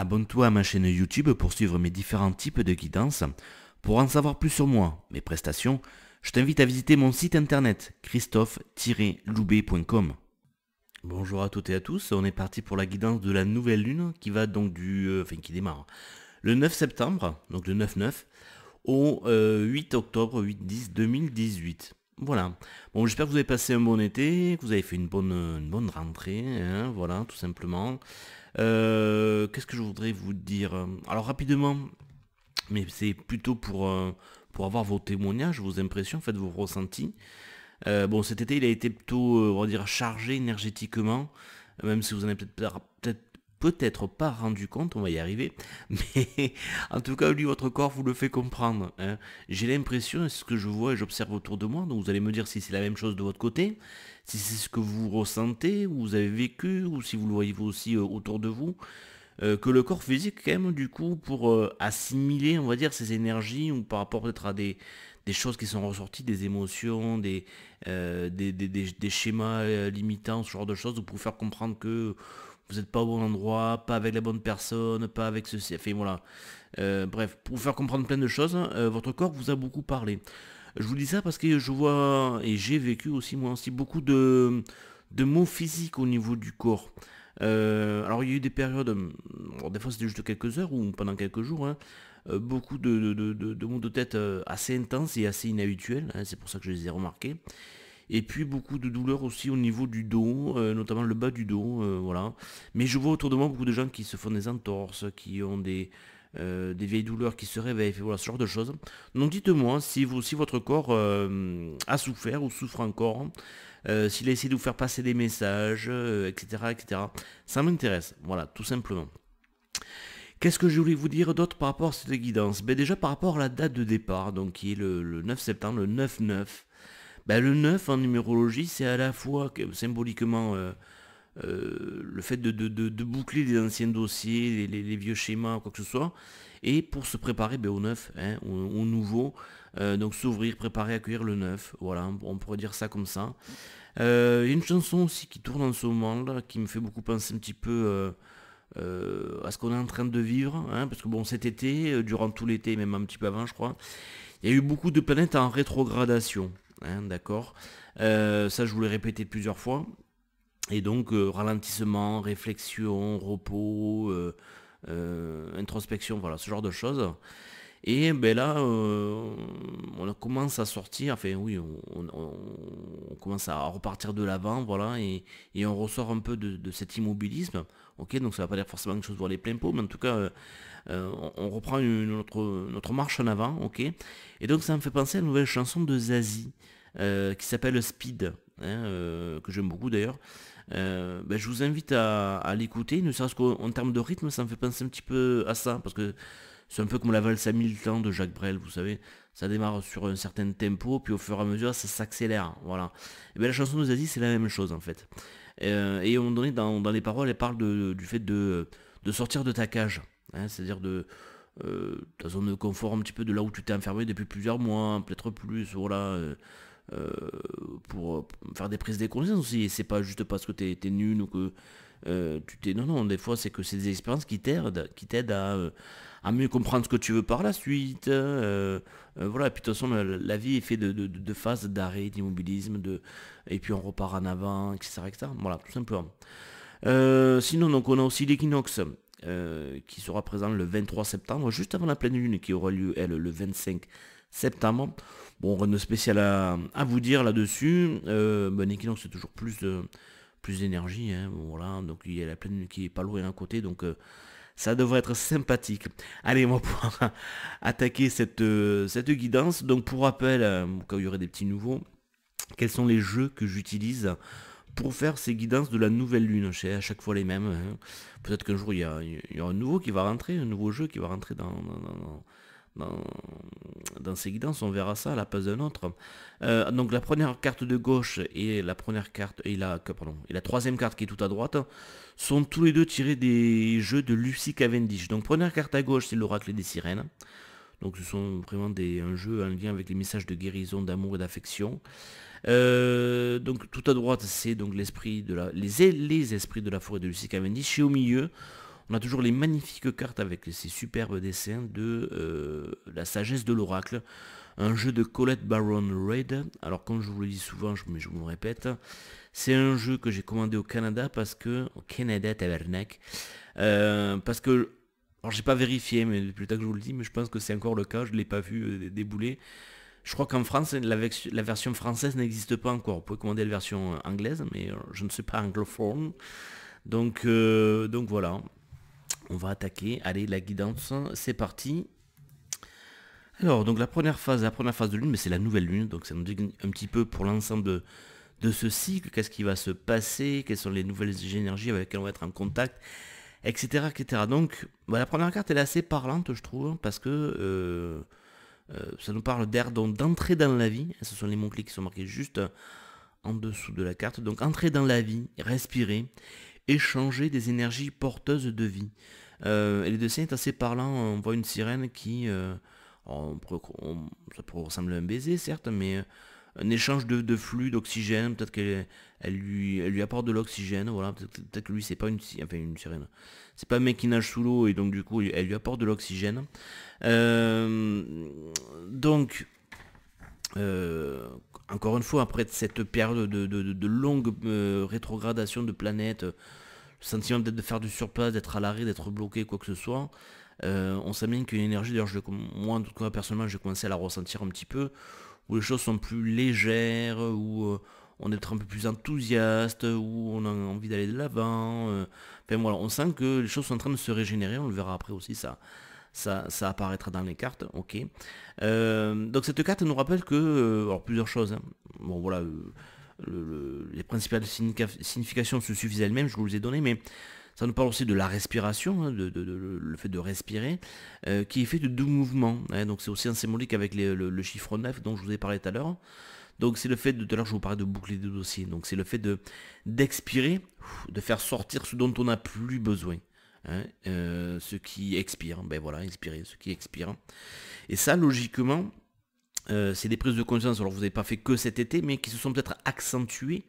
Abonne-toi à ma chaîne YouTube pour suivre mes différents types de guidance. Pour en savoir plus sur moi, mes prestations, je t'invite à visiter mon site internet christophe-loubet.com. Bonjour à toutes et à tous, on est parti pour la guidance de la nouvelle lune qui va donc qui démarre le 9 septembre, donc le 9-9, au 8 octobre 8-10 2018. Voilà. Bon, j'espère que vous avez passé un bon été, que vous avez fait une bonne rentrée, hein, voilà, tout simplement. Qu'est-ce que je voudrais vous dire? Alors rapidement, mais c'est plutôt pour avoir vos témoignages, vos impressions, en fait, vos ressentis. Bon, cet été, il a été plutôt, on va dire, chargé énergétiquement, même si vous en avez peut-être pas rendu compte, on va y arriver, mais en tout cas, lui, votre corps vous le fait comprendre, hein. J'ai l'impression, c'est ce que je vois et j'observe autour de moi, donc vous allez me dire si c'est la même chose de votre côté, si c'est ce que vous ressentez, ou vous avez vécu, ou si vous le voyez vous aussi autour de vous, que le corps physique, quand même, du coup, pour assimiler, on va dire, ces énergies, ou par rapport peut-être à des choses qui sont ressorties, des émotions, des schémas limitants, ce genre de choses, pour vous faire comprendre que vous n'êtes pas au bon endroit, pas avec la bonne personne, pas avec ceci, enfin voilà. Bref, pour vous faire comprendre plein de choses, votre corps vous a beaucoup parlé. Je vous dis ça parce que je vois, et j'ai vécu aussi moi aussi, beaucoup de maux physiques au niveau du corps. Alors il y a eu des périodes, bon, des fois c'était juste quelques heures ou pendant quelques jours, hein, beaucoup de maux de tête assez intenses et assez inhabituels, hein, c'est pour ça que je les ai remarqués. Et puis beaucoup de douleurs aussi au niveau du dos, notamment le bas du dos, voilà. Mais je vois autour de moi beaucoup de gens qui se font des entorses, qui ont des vieilles douleurs qui se réveillent, voilà, ce genre de choses. Donc dites-moi si votre corps a souffert ou souffre encore, s'il a essayé de vous faire passer des messages, etc., etc. Ça m'intéresse, voilà, tout simplement. Qu'est-ce que je voulais vous dire d'autre par rapport à cette guidance? Ben déjà par rapport à la date de départ, donc qui est le 9 septembre, le 9-9. Ben, le 9 en numérologie, c'est à la fois symboliquement le fait de boucler les anciens dossiers, les vieux schémas, quoi que ce soit, et pour se préparer ben, au 9, hein, au nouveau, donc s'ouvrir, préparer, accueillir le 9, voilà, on pourrait dire ça comme ça. Il y a une chanson aussi qui tourne en ce moment là, qui me fait beaucoup penser un petit peu à ce qu'on est en train de vivre, hein, parce que bon, cet été, durant tout l'été, même un petit peu avant, je crois, il y a eu beaucoup de planètes en rétrogradation, hein, d'accord. Ça, je vous l'ai répété plusieurs fois. Et donc, ralentissement, réflexion, repos, introspection, voilà, ce genre de choses. Et ben là, on commence à sortir, enfin oui, on commence à repartir de l'avant, voilà, et on ressort un peu de cet immobilisme. Ok, donc ça va pas dire forcément quelque chose pour les pleins pots, mais en tout cas, on reprend notre marche en avant, ok. Et donc ça me fait penser à une nouvelle chanson de Zazie, qui s'appelle Speed, hein, que j'aime beaucoup d'ailleurs. Ben, je vous invite à l'écouter, ne serait-ce qu'en termes de rythme, ça me fait penser un petit peu à ça, parce que c'est un peu comme la valse à 1000 temps de Jacques Brel, vous savez. Ça démarre sur un certain tempo, puis au fur et à mesure, ça s'accélère. Voilà. Et bien la chanson de Zazie, c'est la même chose en fait. Et à un moment donné, dans les paroles, elle parle du fait de sortir de ta cage. Hein, c'est-à-dire ta zone de confort, un petit peu de là où tu t'es enfermé depuis plusieurs mois, peut-être plus, voilà. Euh, pour faire des prises de conscience aussi. Et c'est pas juste parce que t'es nul ou que tu t'es. Non, non, des fois, c'est que c'est des expériences qui t'aident à mieux comprendre ce que tu veux par la suite. Voilà, et puis de toute façon, la vie est faite de phases d'arrêt, d'immobilisme, et puis on repart en avant, etc., etc. Voilà, tout simplement. Sinon, donc, on a aussi l'équinoxe. Qui sera présent le 23 septembre, juste avant la pleine lune qui aura lieu, elle, le 25 septembre. Bon, rien de spécial à vous dire là-dessus. Ben, l'équinoxe, c'est toujours plus d'énergie, hein, bon, voilà, donc il y a la pleine lune qui est pas loin à côté, donc ça devrait être sympathique. Allez, on va pouvoir attaquer cette guidance. Donc pour rappel, au cas où il y aurait des petits nouveaux, quels sont les jeux que j'utilise pour faire ces guidances de la nouvelle lune? C'est à chaque fois les mêmes, hein. Peut-être qu'un jour il y a un nouveau qui va rentrer, un nouveau jeu qui va rentrer dans, dans ces guidances, on verra ça à la place d'un autre. Donc la première carte de gauche et la première carte et la troisième carte qui est tout à droite sont tous les deux tirés des jeux de Lucy Cavendish. Donc première carte à gauche, c'est l'oracle des sirènes. Donc ce sont vraiment un jeu en lien avec les messages de guérison, d'amour et d'affection. Donc tout à droite, c'est donc les esprits de la forêt de Lucy Cavendish. Et au milieu, On a toujours les magnifiques cartes avec ces superbes dessins de la sagesse de l'oracle. Un jeu de Colette Baron Reid. Alors comme je vous le dis souvent, mais je vous le répète, c'est un jeu que j'ai commandé au Canada parce que... Au Canada, tabernacle. Parce que... Alors j'ai pas vérifié, mais plus tard que je vous le dis, mais je pense que c'est encore le cas, je ne l'ai pas vu débouler. Je crois qu'en France, la version française n'existe pas encore. Vous pouvez commander la version anglaise, mais je ne suis pas anglophone. Donc voilà, on va attaquer. Allez, la guidance, c'est parti. Alors, donc la première phase de lune, mais c'est la nouvelle lune, donc ça nous dit un petit peu pour l'ensemble de ce cycle, qu'est-ce qui va se passer, quelles sont les nouvelles énergies avec lesquelles on va être en contact, etc. etc. Donc, la première carte, elle est assez parlante, je trouve, parce que ça nous parle d'air, donc d'entrer dans la vie. Ce sont les mots-clés qui sont marqués juste en dessous de la carte. Donc, entrer dans la vie, respirer, échanger des énergies porteuses de vie. Et le dessin est assez parlant. On voit une sirène qui... ça pourrait ressembler à un baiser, certes, mais un échange de flux d'oxygène. Peut-être qu'elle lui apporte de l'oxygène. Voilà, peut-être que lui, c'est pas une sirène. C'est pas un mec qui nage sous l'eau et donc du coup, elle lui apporte de l'oxygène. Donc, encore une fois, après cette période de longue rétrogradation de planètes, le sentiment peut-être de faire du surplace, d'être à l'arrêt, d'être bloqué, quoi que ce soit, on sent bien qu'une énergie, d'ailleurs moi en tout cas personnellement j'ai commencé à la ressentir un petit peu, où les choses sont plus légères, où on est un peu plus enthousiaste, où on a envie d'aller de l'avant. Enfin voilà, on sent que les choses sont en train de se régénérer, on le verra après aussi, ça apparaîtra dans les cartes, ok. Donc cette carte nous rappelle que, alors plusieurs choses, hein. Bon voilà, les principales significations se suffisent elles-mêmes, je vous les ai données, mais ça nous parle aussi de la respiration, hein, le fait de respirer, qui est fait de deux mouvements, hein. Donc c'est aussi un symbolique avec le chiffre 9 dont je vous ai parlé tout à l'heure. Donc c'est le fait tout à l'heure je vous parlais de boucler de dossier, donc c'est le fait d'expirer, de faire sortir ce dont on n'a plus besoin. Hein, ce qui expire, ben voilà, expirer, ce qui expire. Et ça, logiquement, c'est des prises de conscience, alors vous n'avez pas fait que cet été, mais qui se sont peut-être accentuées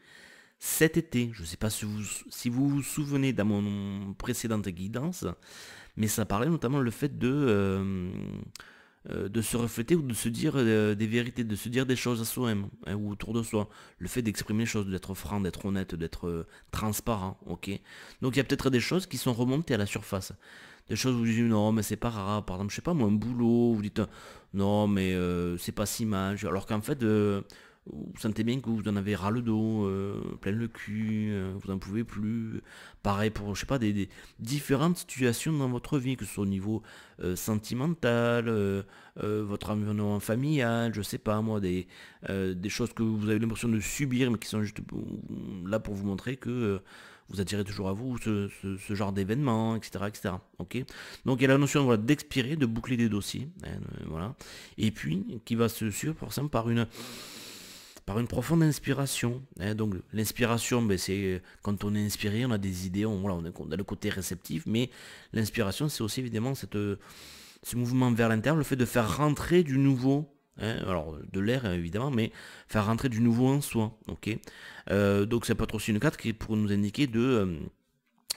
cet été. Je ne sais pas si vous vous souvenez dans mon précédente guidance, mais ça parlait notamment le fait de se refléter ou de se dire des vérités, de se dire des choses à soi-même, hein, ou autour de soi. Le fait d'exprimer les choses, d'être franc, d'être honnête, d'être transparent, ok. Donc il y a peut-être des choses qui sont remontées à la surface. Des choses où vous dites non mais c'est pas grave, par exemple je sais pas moi un boulot, vous dites non mais c'est pas si mal, alors qu'en fait vous sentez bien que vous en avez ras le dos, plein le cul, vous n'en pouvez plus. Pareil pour, je sais pas, des différentes situations dans votre vie, que ce soit au niveau sentimental, votre environnement familial, je sais pas moi, des choses que vous avez l'impression de subir, mais qui sont juste là pour vous montrer que vous attirez toujours à vous ce genre d'événements, etc., etc. Ok. Donc il y a la notion voilà, d'expirer, de boucler des dossiers, hein, voilà, et puis qui va se suivre forcément par une profonde inspiration, hein. Donc l'inspiration, ben, c'est quand on est inspiré, on a des idées, on a le côté réceptif, mais l'inspiration, c'est aussi évidemment ce mouvement vers l'intérieur, le fait de faire rentrer du nouveau, hein, alors de l'air évidemment, mais faire rentrer du nouveau en soi, ok. Donc ça peut être aussi une carte qui pourrait nous indiquer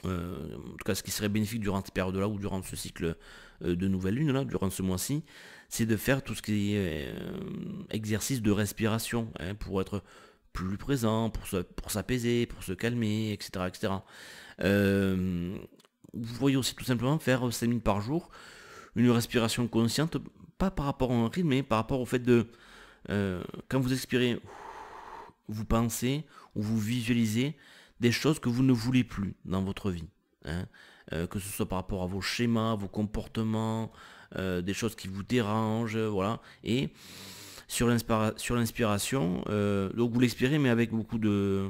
en tout cas ce qui serait bénéfique durant cette période-là ou durant ce cycle de nouvelle lune, là, durant ce mois-ci, c'est de faire tout ce qui est exercice de respiration, hein, pour être plus présent, pour s'apaiser, pour se calmer, etc. etc. Vous voyez aussi tout simplement faire 5 minutes par jour, une respiration consciente, pas par rapport à un rythme, mais par rapport au fait de, quand vous expirez, vous pensez ou vous visualisez des choses que vous ne voulez plus dans votre vie, hein. Que ce soit par rapport à vos schémas, vos comportements, des choses qui vous dérangent, voilà. Et sur l'inspiration, donc vous l'expirez mais avec beaucoup de...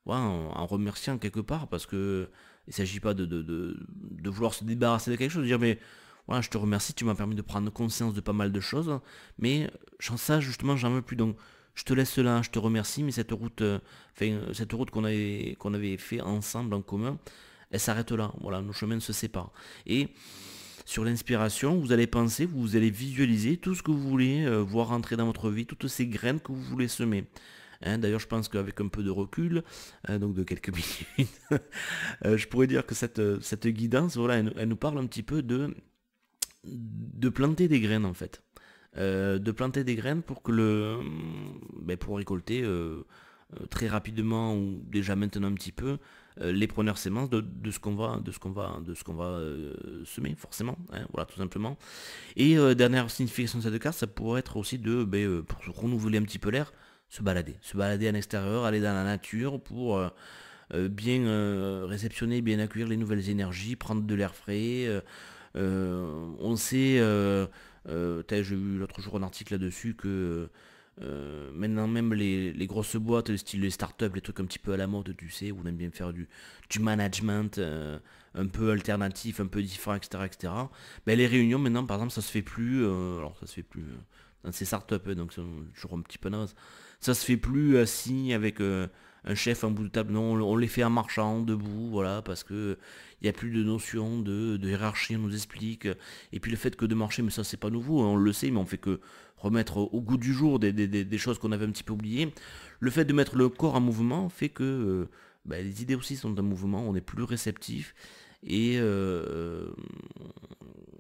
voilà, en remerciant quelque part, parce que il ne s'agit pas de vouloir se débarrasser de quelque chose, de dire mais voilà, je te remercie, tu m'as permis de prendre conscience de pas mal de choses, mais ça justement j'en veux plus, donc je te laisse là, je te remercie, mais cette route qu'on avait fait ensemble en commun, elle s'arrête là, voilà, nos chemins se séparent. Et sur l'inspiration, vous allez penser, vous allez visualiser tout ce que vous voulez voir entrer dans votre vie, toutes ces graines que vous voulez semer. hein. D'ailleurs, je pense qu'avec un peu de recul, donc de quelques minutes, je pourrais dire que cette guidance, voilà, elle nous parle un petit peu de planter des graines en fait. De planter des graines pour que pour récolter très rapidement ou déjà maintenant un petit peu les premières semences de ce qu'on va semer forcément, hein, voilà tout simplement. Et dernière signification de cette carte, ça pourrait être aussi pour se renouveler un petit peu l'air, se balader à l'extérieur, aller dans la nature pour bien réceptionner, bien accueillir les nouvelles énergies, prendre de l'air frais. On sait, j'ai vu l'autre jour un article là-dessus que maintenant même les grosses boîtes, le style les startups, les trucs un petit peu à la mode, tu sais, où on aime bien faire du management un peu alternatif, un peu différent, etc. etc. Ben, les réunions maintenant par exemple ça se fait plus, alors ça se fait plus dans ces startups, donc c'est toujours un petit peu naze. Ça se fait plus assis avec un chef en bout de table, non, on les fait en marchant, debout, voilà, parce que il n'y a plus de notion de hiérarchie, on nous explique. Et puis le fait que de marcher, mais ça c'est pas nouveau, hein, on le sait, mais on fait que remettre au goût du jour des choses qu'on avait un petit peu oubliées. Le fait de mettre le corps en mouvement fait que les idées aussi sont en mouvement, on est plus réceptif et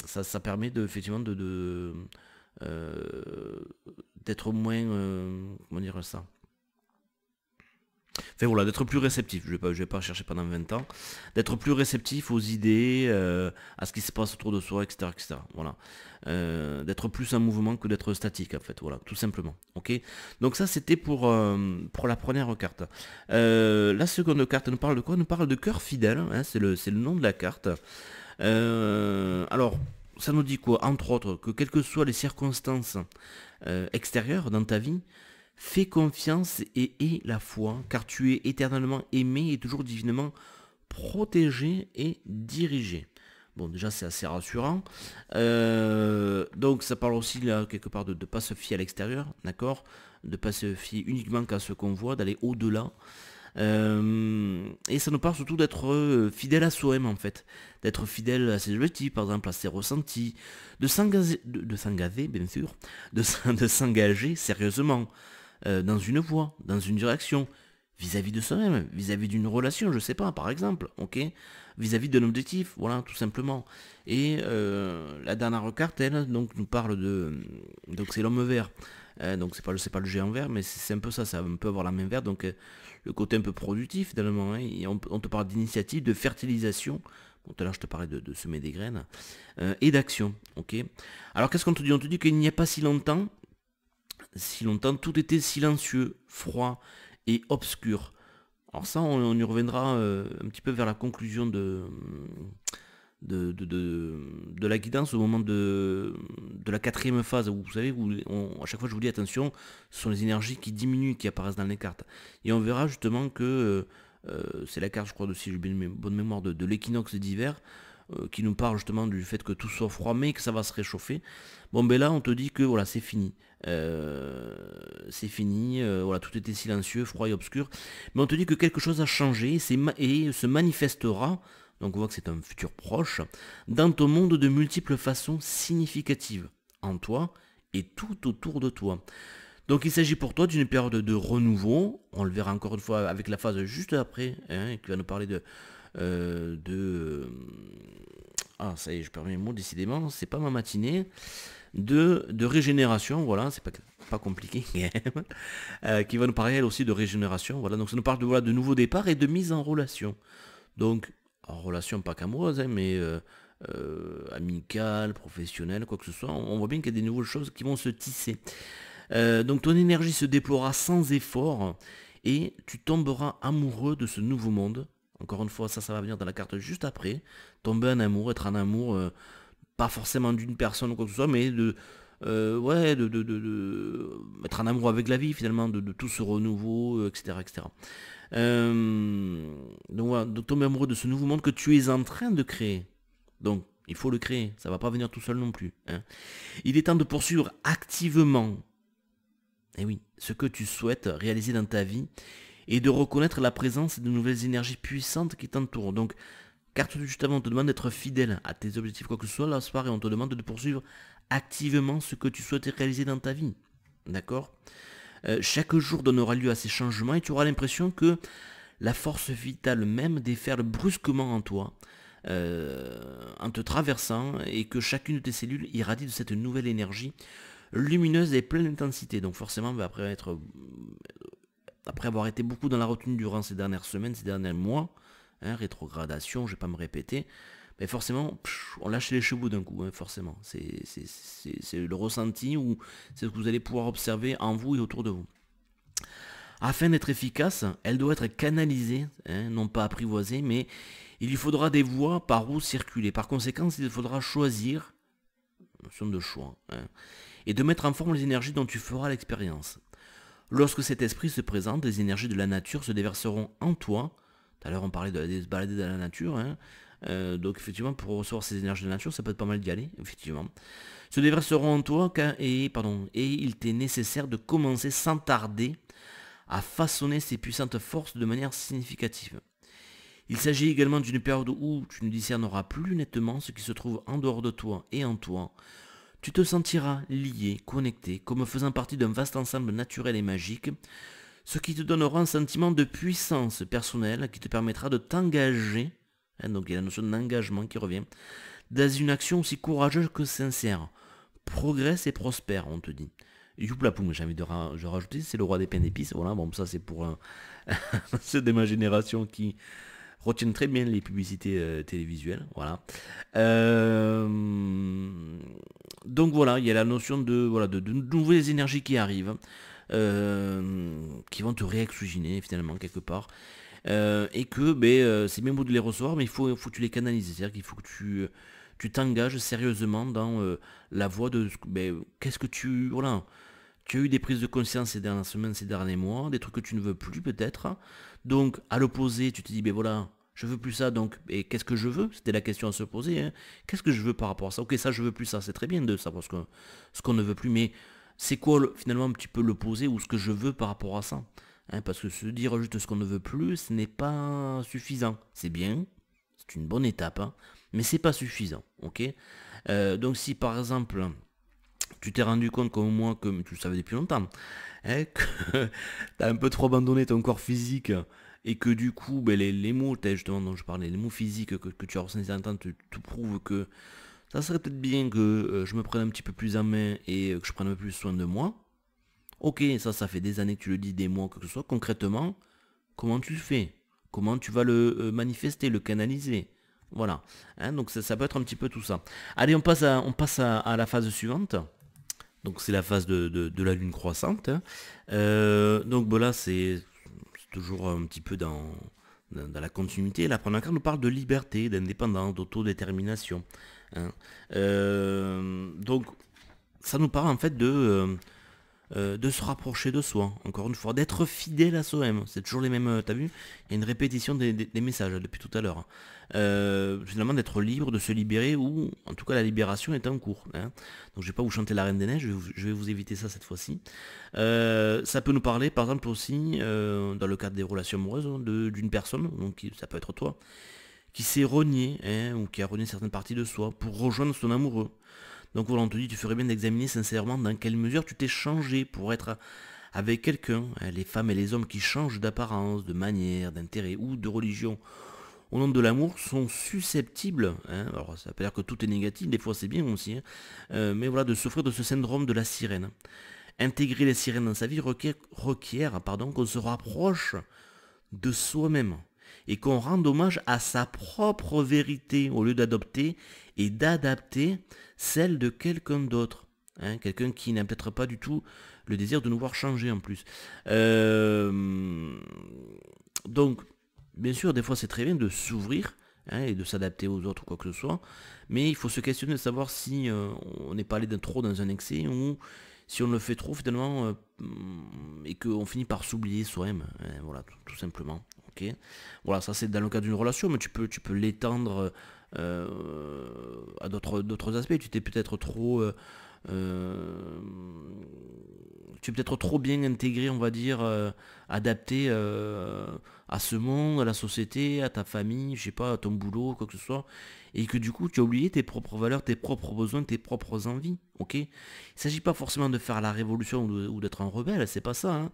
ça permet effectivement d'être moins, comment dire ça, enfin voilà, d'être plus réceptif, je vais pas chercher pendant 20 ans, d'être plus réceptif aux idées, à ce qui se passe autour de soi, etc. etc. Voilà. D'être plus en mouvement que d'être statique en fait, voilà, tout simplement. Ok. Donc ça c'était pour la première carte. La seconde carte nous parle de quoi? Nous parle de cœur fidèle, hein, c'est le nom de la carte. Alors, ça nous dit quoi? Entre autres, que quelles que soient les circonstances extérieures dans ta vie, fais confiance et aie la foi, car tu es éternellement aimé et toujours divinement protégé et dirigé. Bon, déjà, c'est assez rassurant. Donc, ça parle aussi, là, quelque part, de ne pas se fier à l'extérieur, d'accord? De ne pas se fier uniquement qu'à ce qu'on voit, d'aller au-delà. Et ça nous parle surtout d'être fidèle à soi-même, en fait. D'être fidèle à ses objectifs, par exemple, à ses ressentis. De s'engager, bien sûr. De s'engager sérieusement dans une voie, dans une direction, vis-à-vis de soi-même, vis-à-vis d'une relation, je sais pas, par exemple, ok, vis-à-vis d'un objectif, voilà, tout simplement. Et la dernière carte, elle, donc, nous parle donc c'est l'homme vert. Donc c'est pas le géant vert, mais c'est un peu ça, ça peut avoir la main verte, donc le côté un peu productif, finalement, hein, et on te parle d'initiative, de fertilisation. Bon, tout à l'heure, je te parlais de semer des graines, et d'action, ok. Alors, qu'est-ce qu'on te dit? On te dit qu'il n'y a pas si longtemps, tout était silencieux, froid et obscur. Alors ça, on y reviendra un petit peu vers la conclusion de la guidance au moment de la quatrième phase. Où, vous savez, à chaque fois je vous dis attention, ce sont les énergies qui diminuent, qui apparaissent dans les cartes. Et on verra justement que c'est la carte, je crois, si j'ai bien bonne mémoire, de l'équinoxe d'hiver, qui nous parle justement du fait que tout soit froid mais que ça va se réchauffer. Bon ben là on te dit que voilà c'est fini. Voilà, tout était silencieux, froid et obscur. Mais on te dit que quelque chose a changé et se manifestera, donc on voit que c'est un futur proche, dans ton monde de multiples façons significatives, en toi et tout autour de toi. Donc il s'agit pour toi d'une période de renouveau, on le verra encore une fois avec la phase juste après, hein, qui va nous parler ah ça y est, je perds mes mots, décidément, c'est pas ma matinée, de régénération, voilà, c'est pas compliqué, qui va nous parler elle aussi de régénération, voilà, donc ça nous parle de, voilà, de nouveaux départs et de mise en relation. Donc, en relation pas qu'amoureuse, hein, mais amicale, professionnelle, quoi que ce soit, on voit bien qu'il y a des nouvelles choses qui vont se tisser. Donc ton énergie se déploiera sans effort et tu tomberas amoureux de ce nouveau monde. Encore une fois, ça va venir dans la carte juste après. Tomber en amour, être en amour, pas forcément d'une personne ou quoi que ce soit, mais être en amour avec la vie finalement, de tout ce renouveau, etc. etc. Donc voilà, de tomber amoureux de ce nouveau monde que tu es en train de créer. Donc il faut le créer, ça va pas venir tout seul non plus, hein. Il est temps de poursuivre activement, et oui, ce que tu souhaites réaliser dans ta vie et de reconnaître la présence de nouvelles énergies puissantes qui t'entourent. Donc, carte juste avant, on te demande d'être fidèle à tes objectifs, quoi que ce soit, la soirée, on te demande de poursuivre activement ce que tu souhaites réaliser dans ta vie. D'accord ? Chaque jour donnera lieu à ces changements et tu auras l'impression que la force vitale même déferle brusquement en toi, en te traversant, et que chacune de tes cellules irradie de cette nouvelle énergie lumineuse et pleine d'intensité. Donc forcément, après avoir été beaucoup dans la routine durant ces dernières semaines, ces derniers mois, hein, rétrogradation, je ne vais pas me répéter, mais forcément, on lâche les chevaux d'un coup, hein, forcément. C'est le ressenti, ou c'est ce que vous allez pouvoir observer en vous et autour de vous. Afin d'être efficace, elle doit être canalisée, hein, non pas apprivoisée, mais il lui faudra des voies par où circuler. Par conséquent, il faudra choisir, notion de choix, hein, et de mettre en forme les énergies dont tu feras l'expérience. Lorsque cet esprit se présente, les énergies de la nature se déverseront en toi. Tout à l'heure, on parlait de se balader dans la nature, hein. Donc effectivement, pour recevoir ces énergies de la nature, ça peut être pas mal d'y aller, effectivement. Se déverseront en toi, et il t'est nécessaire de commencer sans tarder à façonner ces puissantes forces de manière significative. Il s'agit également d'une période où tu ne discerneras plus nettement ce qui se trouve en dehors de toi et en toi. Tu te sentiras lié, connecté, comme faisant partie d'un vaste ensemble naturel et magique, ce qui te donnera un sentiment de puissance personnelle qui te permettra de t'engager, hein, donc il y a la notion d'engagement qui revient, dans une action aussi courageuse que sincère. Progresse et prospère, on te dit. Youplapoum, j'ai envie de rajouter, c'est le roi des pains d'épices. Voilà, bon, ça c'est pour ceux de ma génération qui retiennent très bien les publicités télévisuelles. Voilà. Donc voilà, il y a la notion de nouvelles énergies qui arrivent, qui vont te réoxygéner finalement quelque part. Et que c'est bien beau de les recevoir, mais il faut que tu les canalises. C'est-à-dire qu'il faut que tu t'engages sérieusement dans la voie de qu'est-ce que tu... Voilà. Tu as eu des prises de conscience ces dernières semaines, ces derniers mois, des trucs que tu ne veux plus peut-être. Donc à l'opposé, tu te dis, voilà, je veux plus ça, donc et qu'est-ce que je veux? C'était la question à se poser. Hein. Qu'est-ce que je veux par rapport à ça? Ok, ça je veux plus ça, c'est très bien de savoir ce qu'on ne veut plus, mais c'est quoi finalement un petit peu l'opposé ou ce que je veux par rapport à ça? Hein, parce que se dire juste ce qu'on ne veut plus, ce n'est pas suffisant. C'est bien, c'est une bonne étape, hein, mais c'est pas suffisant. Ok. Donc si par exemple tu t'es rendu compte comme moi, comme tu le savais depuis longtemps, hein, que tu as un peu trop abandonné ton corps physique et que du coup les mots justement dont je parlais, les mots physiques que tu as ressentis en temps te prouvent que ça serait peut-être bien que je me prenne un petit peu plus en main et que je prenne un peu plus soin de moi. Ok, ça fait des années que tu le dis, des mois, que ce soit. Concrètement, comment tu le fais? Comment tu vas le manifester, le canaliser? Voilà. Hein, donc ça peut être un petit peu tout ça. Allez, on passe à la phase suivante. Donc c'est la phase de la lune croissante. Hein. Donc là, c'est toujours un petit peu dans la continuité. La première carte nous parle de liberté, d'indépendance, d'autodétermination. Hein. Donc ça nous parle en fait de se rapprocher de soi, encore une fois, d'être fidèle à soi-même. C'est toujours les mêmes, t'as vu? Il y a une répétition des messages depuis tout à l'heure. Finalement, d'être libre, de se libérer, ou en tout cas la libération est en cours. Hein. Donc je vais pas vous chanter la Reine des Neiges, je vais vous éviter ça cette fois-ci. Ça peut nous parler par exemple aussi, dans le cadre des relations amoureuses, d'une personne, donc ça peut être toi, qui s'est renié, hein, ou qui a renié certaines parties de soi pour rejoindre son amoureux. Donc voilà, on te dit, tu ferais bien d'examiner sincèrement dans quelle mesure tu t'es changé pour être avec quelqu'un. Hein, les femmes et les hommes qui changent d'apparence, de manière, d'intérêt ou de religion au nom de l'amour sont susceptibles, hein, alors ça veut pas dire que tout est négatif, des fois c'est bien aussi, hein, mais voilà, de souffrir de ce syndrome de la sirène. Intégrer les sirènes dans sa vie requiert qu'on se rapproche de soi-même et qu'on rende hommage à sa propre vérité au lieu d'adopter et d'adapter celle de quelqu'un d'autre. Hein, quelqu'un qui n'a peut-être pas du tout le désir de nous voir changer en plus. Donc, bien sûr, des fois c'est très bien de s'ouvrir, hein, et de s'adapter aux autres ou quoi que ce soit, mais il faut se questionner de savoir si on n'est pas allé trop dans un excès ou si on le fait trop finalement et qu'on finit par s'oublier soi-même. Hein, voilà, tout simplement. Ok. Voilà, ça c'est dans le cas d'une relation, mais tu peux l'étendre à d'autres aspects. Tu t'es peut-être trop tu es peut-être trop bien intégré, on va dire, adapté à ce monde, à la société, à ta famille, je sais pas, à ton boulot, quoi que ce soit, et que du coup tu as oublié tes propres valeurs, tes propres besoins, tes propres envies, ok? Il s'agit pas forcément de faire la révolution ou d'être un rebelle, c'est pas ça, hein.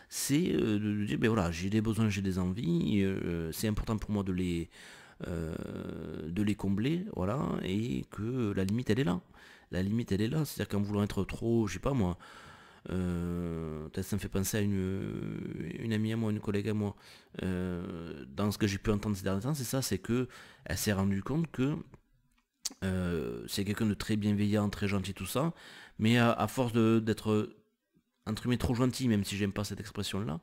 C'est de dire, ben voilà, j'ai des besoins, j'ai des envies, c'est important pour moi de les combler, voilà, et que la limite elle est là. La limite elle est là, c'est-à-dire qu'en voulant être trop, je sais pas moi, peut-être ça me fait penser à une amie à moi, une collègue à moi, dans ce que j'ai pu entendre ces derniers temps, c'est ça, c'est que elle s'est rendue compte que c'est quelqu'un de très bienveillant, très gentil, tout ça, mais à force d'être entre guillemets trop gentil, même si j'aime pas cette expression-là,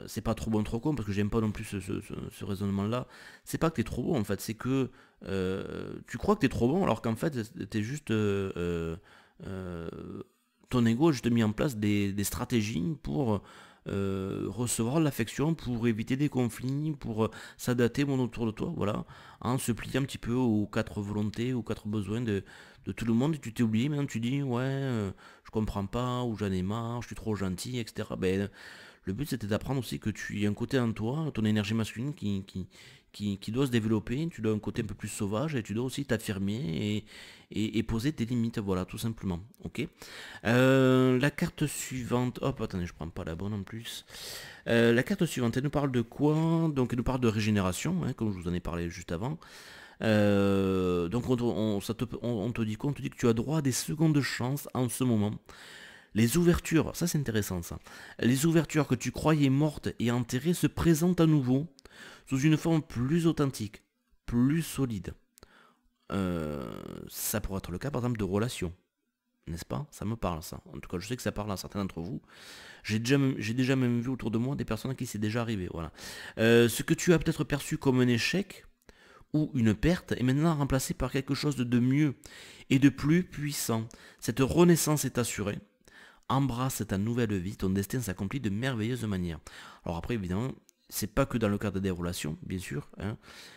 c'est pas trop bon trop con parce que j'aime pas non plus ce raisonnement là. C'est pas que t'es trop bon en fait, c'est que tu crois que t'es trop bon alors qu'en fait t'es juste euh, ton ego a juste mis en place des stratégies pour recevoir l'affection, pour éviter des conflits, pour s'adapter mon autour de toi, voilà, en se pliant un petit peu aux quatre volontés, aux quatre besoins de tout le monde, et tu t'es oublié, maintenant tu dis ouais, je comprends pas, ou j'en ai marre, je suis trop gentil, etc. Ben, le but c'était d'apprendre aussi que tu y as un côté en toi, ton énergie masculine qui doit se développer, tu dois un côté un peu plus sauvage et tu dois aussi t'affirmer et poser tes limites, voilà, tout simplement. Ok. La carte suivante, hop, attendez, je prends pas la bonne en plus. La carte suivante, elle nous parle de quoi? Donc elle nous parle de régénération, hein, comme je vous en ai parlé juste avant. Donc on te dit quoi? On te dit que tu as droit à des secondes chances en ce moment. Les ouvertures, ça c'est intéressant ça. Les ouvertures que tu croyais mortes et enterrées se présentent à nouveau sous une forme plus authentique, plus solide. Ça pourrait être le cas par exemple de relations, n'est-ce pas? Ça me parle ça. En tout cas, je sais que ça parle à certains d'entre vous. J'ai déjà même vu autour de moi des personnes à qui c'est déjà arrivé. Voilà. Ce que tu as peut-être perçu comme un échec ou une perte est maintenant remplacé par quelque chose de mieux et de plus puissant. Cette renaissance est assurée. Embrasse ta nouvelle vie, ton destin s'accomplit de merveilleuses manières. Alors après, évidemment, c'est pas que dans le cadre des relations, bien sûr, hein,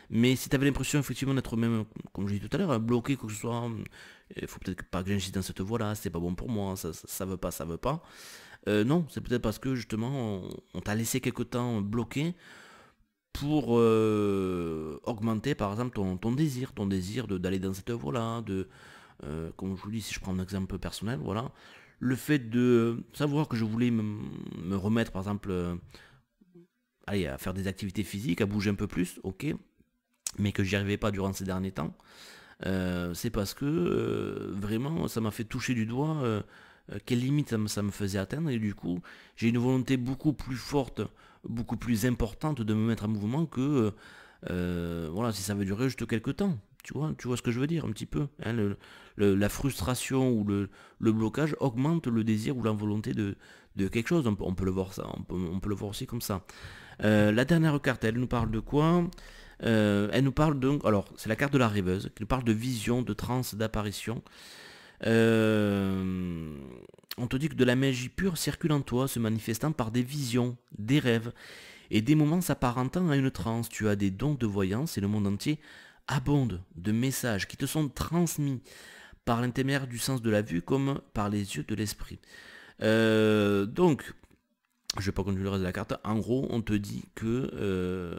mais si tu avais l'impression effectivement d'être même, comme je disais tout à l'heure, bloqué, quoi que ce soit, il faut peut-être pas que j'insiste dans cette voie-là, c'est pas bon pour moi, ça veut pas, ça veut pas. Non, c'est peut-être parce que justement, on t'a laissé quelque temps bloqué pour augmenter par exemple ton désir d'aller dans cette voie-là, comme je vous dis, si je prends un exemple personnel, voilà, le fait de savoir que je voulais me remettre par exemple allez, à faire des activités physiques, à bouger un peu plus, ok, mais que j'y arrivais pas durant ces derniers temps, c'est parce que vraiment ça m'a fait toucher du doigt quelles limites ça me faisait atteindre et du coup j'ai une volonté beaucoup plus forte, beaucoup plus importante de me mettre en mouvement que voilà, si ça veut durer juste quelques temps. Tu vois ce que je veux dire un petit peu, hein, la frustration ou le blocage augmente le désir ou la volonté de quelque chose. On peut le voir ça, on peut le voir aussi comme ça. La dernière carte, elle nous parle de quoi? Elle nous parle donc, alors c'est la carte de la rêveuse, qui nous parle de vision, de transe, d'apparition. Euh, on te dit que de la magie pure circule en toi, se manifestant par des visions, des rêves et des moments s'apparentant à une transe. Tu as des dons de voyance et le monde entier abonde de messages qui te sont transmis par l'intermédiaire du sens de la vue comme par les yeux de l'esprit. Donc, je vais pas continuer le reste de la carte. En gros, on te dit que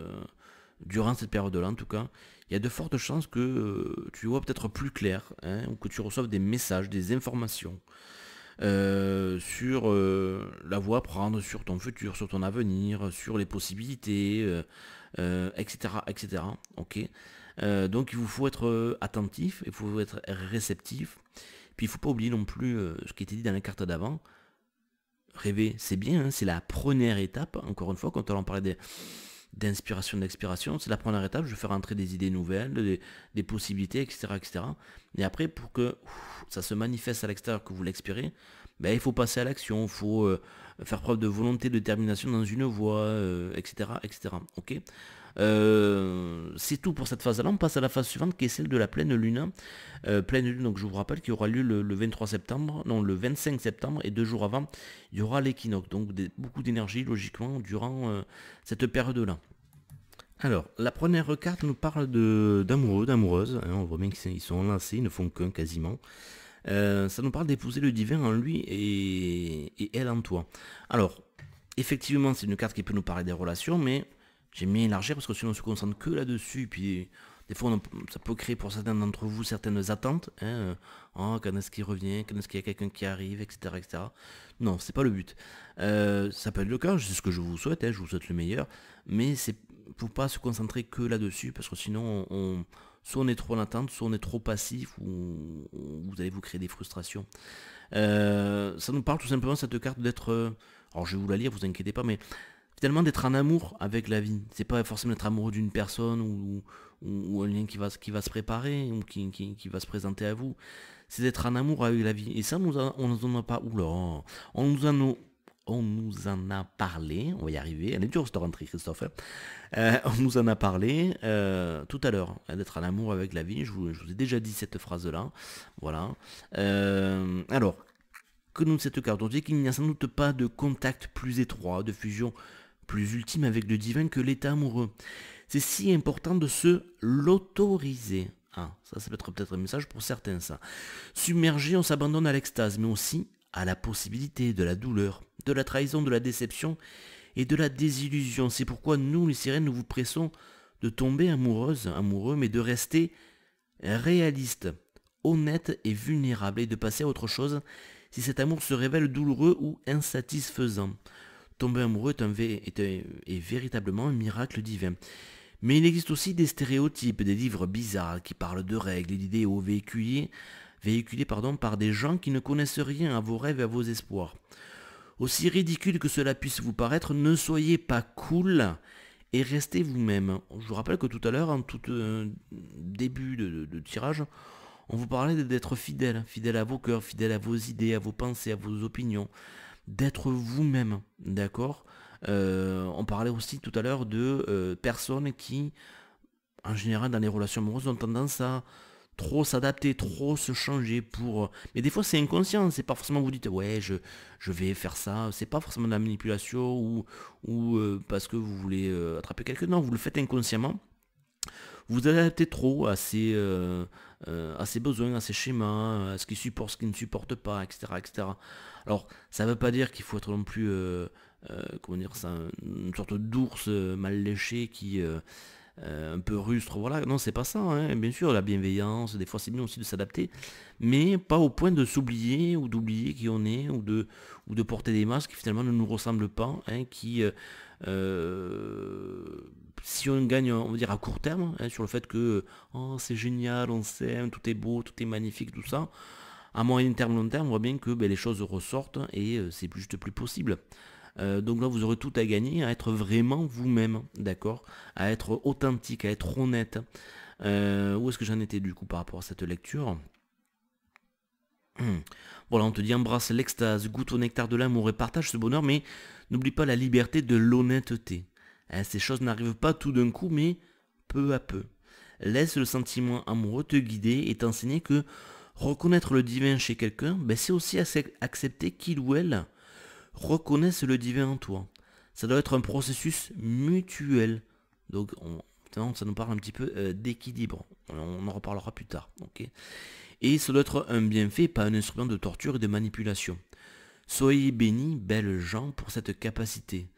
durant cette période-là, en tout cas, il y a de fortes chances que tu vois peut-être plus clair, hein, ou que tu reçoives des messages, des informations sur la voie à prendre, sur ton futur, sur ton avenir, sur les possibilités, etc., etc. Ok. Donc il vous faut être attentif, il faut être réceptif. Puis il ne faut pas oublier non plus ce qui était dit dans la carte d'avant. Rêver, c'est bien, hein, c'est la première étape. Encore une fois, quand on en parlait d'inspiration, d'expiration, c'est la première étape. Je fais rentrer des idées nouvelles, des possibilités, etc., etc. Et après, pour que ça se manifeste à l'extérieur, que vous l'expirez, ben, il faut passer à l'action, il faut faire preuve de volonté, de détermination dans une voie, etc., etc. Ok. C'est tout pour cette phase-là. On passe à la phase suivante qui est celle de la pleine lune. Pleine lune, donc je vous rappelle qu'il aura lieu le 23 septembre, non le 25 septembre et 2 jours avant, il y aura l'équinoxe. Donc beaucoup d'énergie logiquement durant cette période-là. Alors, la première carte nous parle d'amoureux, d'amoureuses, hein, on voit bien qu'ils sont enlacés, ils ne font qu'un quasiment. Ça nous parle d'épouser le divin en lui et elle en toi. Alors, effectivement, c'est une carte qui peut nous parler des relations, mais j'aime bien élargir parce que sinon on se concentre que là-dessus. Puis des fois, ça peut créer pour certains d'entre vous certaines attentes. Hein, oh, quand est-ce qu'il revient, quand est-ce qu'il y a quelqu'un qui arrive, etc. etc. Non, c'est pas le but. Ça peut être le cas, c'est ce que je vous souhaite, hein, je vous souhaite le meilleur. Mais c'est faut pas se concentrer que là-dessus parce que sinon soit on est trop en attente, soit on est trop passif ou vous allez vous créer des frustrations. Ça nous parle tout simplement cette carte d'être... alors je vais vous la lire, vous inquiétez pas, mais finalement d'être en amour avec la vie. C'est pas forcément d'être amoureux d'une personne ou un lien qui va se préparer ou qui va se présenter à vous. C'est d'être en amour avec la vie. Et ça, on nous en a pas... Oula, on nous en a parlé, on va y arriver, elle est dure cette rentrée Christophe, hein. On nous en a parlé tout à l'heure, hein, d'être en amour avec la vie, je vous ai déjà dit cette phrase-là, voilà. Alors, que nous cette carte, on dit qu'il n'y a sans doute pas de contact plus étroit, de fusion plus ultime avec le divin que l'état amoureux. C'est si important de se l'autoriser. Ah, ça peut être peut-être un message pour certains, ça. Submergé, on s'abandonne à l'extase, mais aussi à la possibilité de la douleur, de la trahison, de la déception et de la désillusion. C'est pourquoi nous, les sirènes, nous vous pressons de tomber amoureux, mais de rester réaliste, honnête et vulnérable, et de passer à autre chose si cet amour se révèle douloureux ou insatisfaisant. Tomber amoureux est véritablement un miracle divin. Mais il existe aussi des stéréotypes, des livres bizarres qui parlent de règles et d'idéaux véhiculés par des gens qui ne connaissent rien à vos rêves et à vos espoirs. Aussi ridicule que cela puisse vous paraître, ne soyez pas cool et restez vous-même. Je vous rappelle que tout à l'heure, en tout début de tirage, on vous parlait d'être fidèle à vos cœurs, fidèle à vos idées, à vos pensées, à vos opinions, d'être vous-même, d'accord. On parlait aussi tout à l'heure de personnes qui, en général, dans les relations amoureuses, ont tendance à trop s'adapter, trop se changer pour... Mais des fois c'est inconscient, c'est pas forcément vous dites ouais je vais faire ça, c'est pas forcément de la manipulation ou parce que vous voulez attraper quelqu'un, non, vous le faites inconsciemment. Vous adaptez trop à ses besoins, à ses schémas, à ce qu'il supporte, ce qu'il ne supporte pas, etc. etc. Alors ça veut pas dire qu'il faut être non plus comment dire ça, une sorte d'ours mal léché qui... un peu rustre, voilà, non c'est pas ça, hein. Bien sûr la bienveillance, des fois c'est bien aussi de s'adapter, mais pas au point de s'oublier ou d'oublier qui on est ou de porter des masques qui finalement ne nous ressemblent pas, hein, qui si on gagne on va dire à court terme, hein, sur le fait que oh c'est génial, on s'aime, tout est beau, tout est magnifique, tout ça, à moyen terme, long terme, on voit bien que les choses ressortent et c'est juste plus possible. Donc là, vous aurez tout à gagner à être vraiment vous-même, d'accord, à être authentique, à être honnête. Où est-ce que j'en étais du coup par rapport à cette lecture? Voilà, on te dit embrasse l'extase, goûte au nectar de l'amour et partage ce bonheur, mais n'oublie pas la liberté de l'honnêteté. Ces choses n'arrivent pas tout d'un coup, mais peu à peu. Laisse le sentiment amoureux te guider et t'enseigner que reconnaître le divin chez quelqu'un, c'est aussi accepter qu'il ou elle reconnaissent le divin en toi. Ça doit être un processus mutuel. Donc ça nous parle un petit peu d'équilibre. On en reparlera plus tard. Okay, et ça doit être un bienfait, pas un instrument de torture et de manipulation. Soyez bénis, belles gens, pour cette capacité.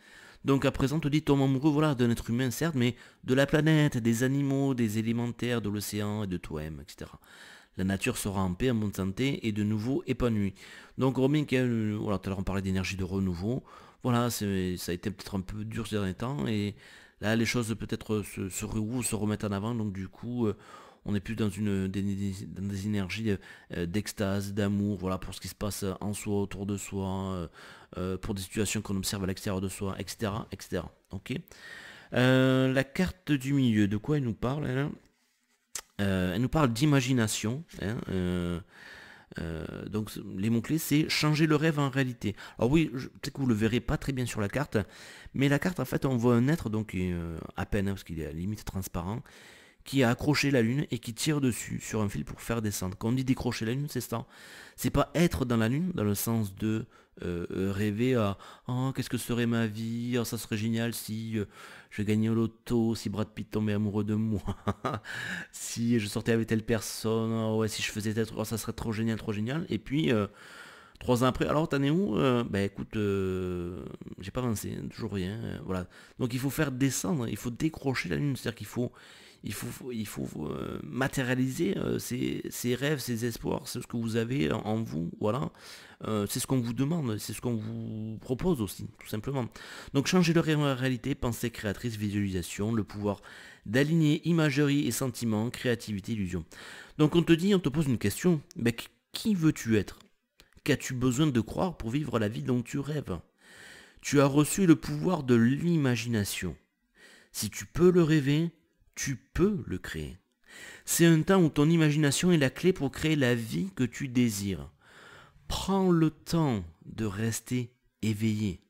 Donc à présent, on te dit tombe amoureux, voilà, d'un être humain certes, mais de la planète, des animaux, des élémentaires, de l'océan et de toi-même, etc. La nature sera en paix, en bonne santé et de nouveau épanouie. Donc on remet voilà, tout à l'heure on parlait d'énergie de renouveau. Voilà, ça a été peut-être un peu dur ces derniers temps et là les choses peut-être se remettent en avant. Donc du coup on est plus dans des énergies d'extase, d'amour, voilà, pour ce qui se passe en soi, autour de soi, pour des situations qu'on observe à l'extérieur de soi, etc. etc. Ok. La carte du milieu, de quoi elle nous parle hein. Elle nous parle d'imagination, hein, donc les mots-clés c'est changer le rêve en réalité. Alors oui, peut-être que vous le verrez pas très bien sur la carte, mais la carte en fait on voit un être, donc à peine, hein, parce qu'il est à la limite transparent, qui a accroché la lune et qui tire dessus sur un fil pour faire descendre. Quand on dit décrocher la lune, c'est ça. C'est pas être dans la lune, dans le sens de rêver à oh, qu'est-ce que serait ma vie, oh, ça serait génial si je gagnais au loto, si Brad Pitt tombait amoureux de moi, si je sortais avec telle personne, oh, ouais, si je faisais tel truc, oh, ça serait trop génial, trop génial. Et puis 3 ans après, alors t'en es où? Bah écoute, j'ai pas avancé, toujours rien, voilà. Donc il faut faire descendre, il faut décrocher la lune, c'est-à-dire qu'il faut matérialiser ses rêves, ses espoirs, c'est ce que vous avez en vous, voilà. C'est ce qu'on vous demande, c'est ce qu'on vous propose aussi, tout simplement. Donc changer le rêve en réalité, pensée créatrice, visualisation, le pouvoir d'aligner imagerie et sentiments, créativité, illusion. Donc on te dit, on te pose une question, ben, qui veux-tu être? Qu'as-tu besoin de croire pour vivre la vie dont tu rêves? Tu as reçu le pouvoir de l'imagination. Si tu peux le rêver, tu peux le créer. C'est un temps où ton imagination est la clé pour créer la vie que tu désires. Prends le temps de rester éveillé.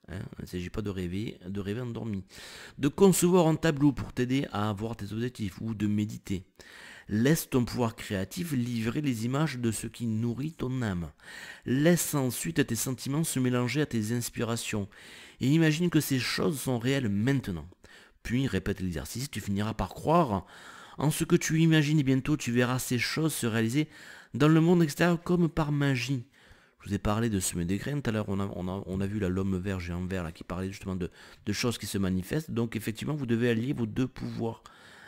Hein, il ne s'agit pas de rêver endormi. De concevoir un tableau pour t'aider à avoir tes objectifs ou de méditer. Laisse ton pouvoir créatif livrer les images de ce qui nourrit ton âme. Laisse ensuite tes sentiments se mélanger à tes inspirations. Et imagine que ces choses sont réelles maintenant. Puis répète l'exercice, tu finiras par croire en ce que tu imagines et bientôt tu verras ces choses se réaliser dans le monde extérieur comme par magie. Je vous ai parlé de semer des graines tout à l'heure, on a vu là l'homme vert, géant vert là, qui parlait justement de choses qui se manifestent. Donc effectivement vous devez allier vos deux pouvoirs.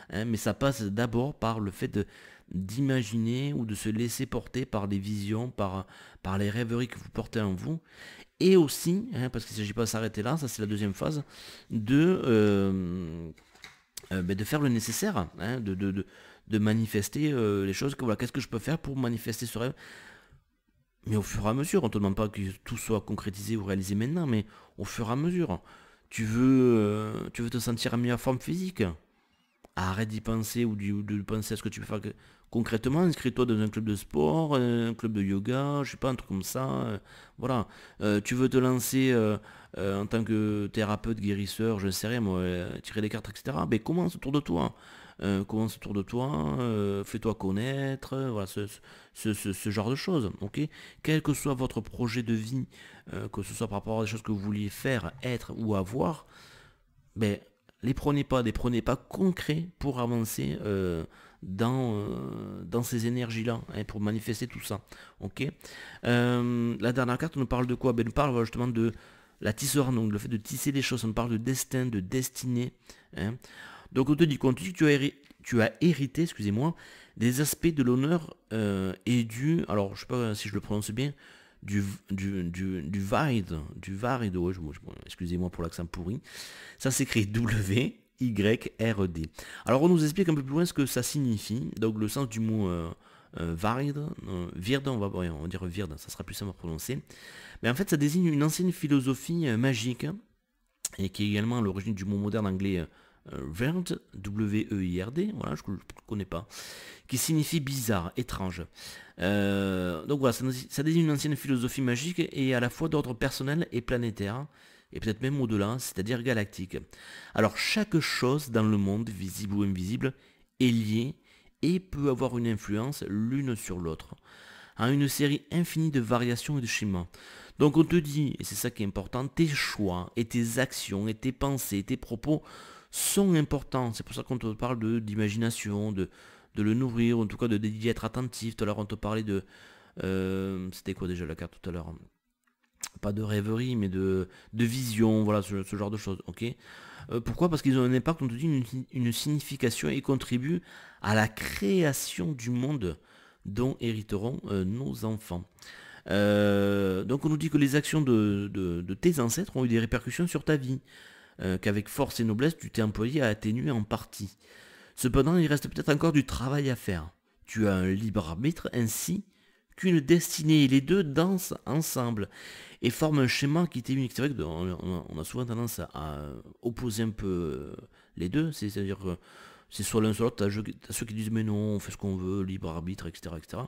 Hein, mais ça passe d'abord par le fait d'imaginer ou de se laisser porter par les visions, par les rêveries que vous portez en vous. Et aussi, hein, parce qu'il ne s'agit pas de s'arrêter là, ça c'est la deuxième phase, de faire le nécessaire, hein, de manifester les choses. Voilà, qu'est-ce que je peux faire pour manifester ce rêve? Mais au fur et à mesure, on ne te demande pas que tout soit concrétisé ou réalisé maintenant, mais au fur et à mesure. Tu veux te sentir en meilleure forme physique? Arrête d'y penser ou de penser à ce que tu peux faire concrètement. Inscris-toi dans un club de sport, un club de yoga, je sais pas, un truc comme ça. Voilà. Tu veux te lancer en tant que thérapeute, guérisseur, je ne sais rien, moi, tirer les cartes, etc. Mais commence autour de toi. Commence autour de toi, fais-toi connaître, voilà, ce genre de choses. Ok. Quel que soit votre projet de vie, que ce soit par rapport à des choses que vous vouliez faire, être ou avoir, ben, les prenez pas concrets pour avancer dans ces énergies-là, hein, pour manifester tout ça. Ok. La dernière carte, on nous parle de quoi? Ben, on parle justement de la tisserande, donc le fait de tisser les choses. On parle de destin, de destinée. Hein. Donc on te dit, quand tu as hérité, excusez-moi, des aspects de l'honneur et alors je sais pas si je le prononce bien, du Varide, ouais, excusez-moi pour l'accent pourri, ça s'écrit W-Y-R-D. Alors on nous explique un peu plus loin ce que ça signifie, donc le sens du mot Varide, Virde, on va dire Virde, ça sera plus simple à prononcer, mais en fait ça désigne une ancienne philosophie magique, et qui est également à l'origine du mot moderne anglais Weird, W-E-I-R-D, voilà, je ne connais pas, qui signifie bizarre, étrange. Donc voilà, ça désigne une ancienne philosophie magique et à la fois d'ordre personnel et planétaire, et peut-être même au-delà, c'est-à-dire galactique. Alors chaque chose dans le monde, visible ou invisible, est liée et peut avoir une influence l'une sur l'autre, en une série infinie de variations et de schémas. Donc on te dit, et c'est ça qui est important, tes choix et tes actions et tes pensées, tes propos sont importants. C'est pour ça qu'on te parle d'imagination, de le nourrir, en tout cas d'y être attentif. Tout à l'heure on te parlait de... c'était quoi déjà la carte tout à l'heure? Pas de rêverie, mais de vision, voilà, ce genre de choses. Ok. Pourquoi? Parce qu'ils ont un impact, on te dit, une signification et contribuent à la création du monde dont hériteront nos enfants. Donc on nous dit que les actions de tes ancêtres ont eu des répercussions sur ta vie, qu'avec force et noblesse tu t'es employé à atténuer en partie. Cependant, il reste peut-être encore du travail à faire. Tu as un libre arbitre ainsi qu'une destinée, et les deux dansent ensemble et forment un schéma qui t'est unique. C'est vrai qu'on a souvent tendance à opposer un peu les deux, c'est-à-dire que c'est soit l'un soit l'autre. T'as ceux qui disent mais non, on fait ce qu'on veut, libre arbitre, etc. etc.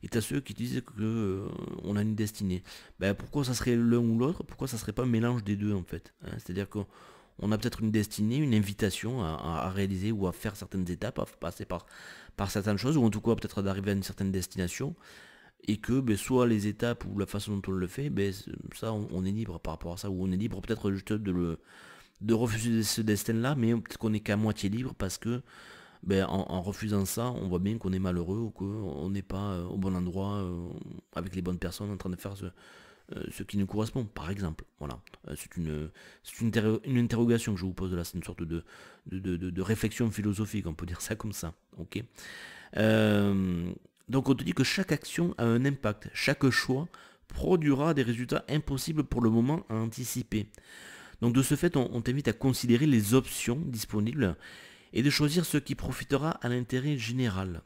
Et t'as ceux qui disent que on a une destinée. Ben, pourquoi ça serait l'un ou l'autre? Pourquoi ça serait pas un mélange des deux en fait, hein? C'est-à-dire qu'on on a peut-être une destinée, une invitation à réaliser ou à faire certaines étapes, à passer par certaines choses, ou en tout cas peut-être d'arriver à une certaine destination, et que soit les étapes ou la façon dont on le fait, ça on est libre par rapport à ça, ou on est libre peut-être juste de refuser ce destin-là, mais peut-être qu'on est qu'à moitié libre parce que en refusant ça, on voit bien qu'on est malheureux ou qu'on n'est pas au bon endroit, avec les bonnes personnes en train de faire ce qui nous correspond, par exemple. Voilà. C'est une interrogation que je vous pose là, c'est une sorte de réflexion philosophique, on peut dire ça comme ça. Ok. Donc on te dit que chaque action a un impact, chaque choix produira des résultats impossibles pour le moment à anticiper. Donc de ce fait, on t'invite à considérer les options disponibles et de choisir ce qui profitera à l'intérêt général,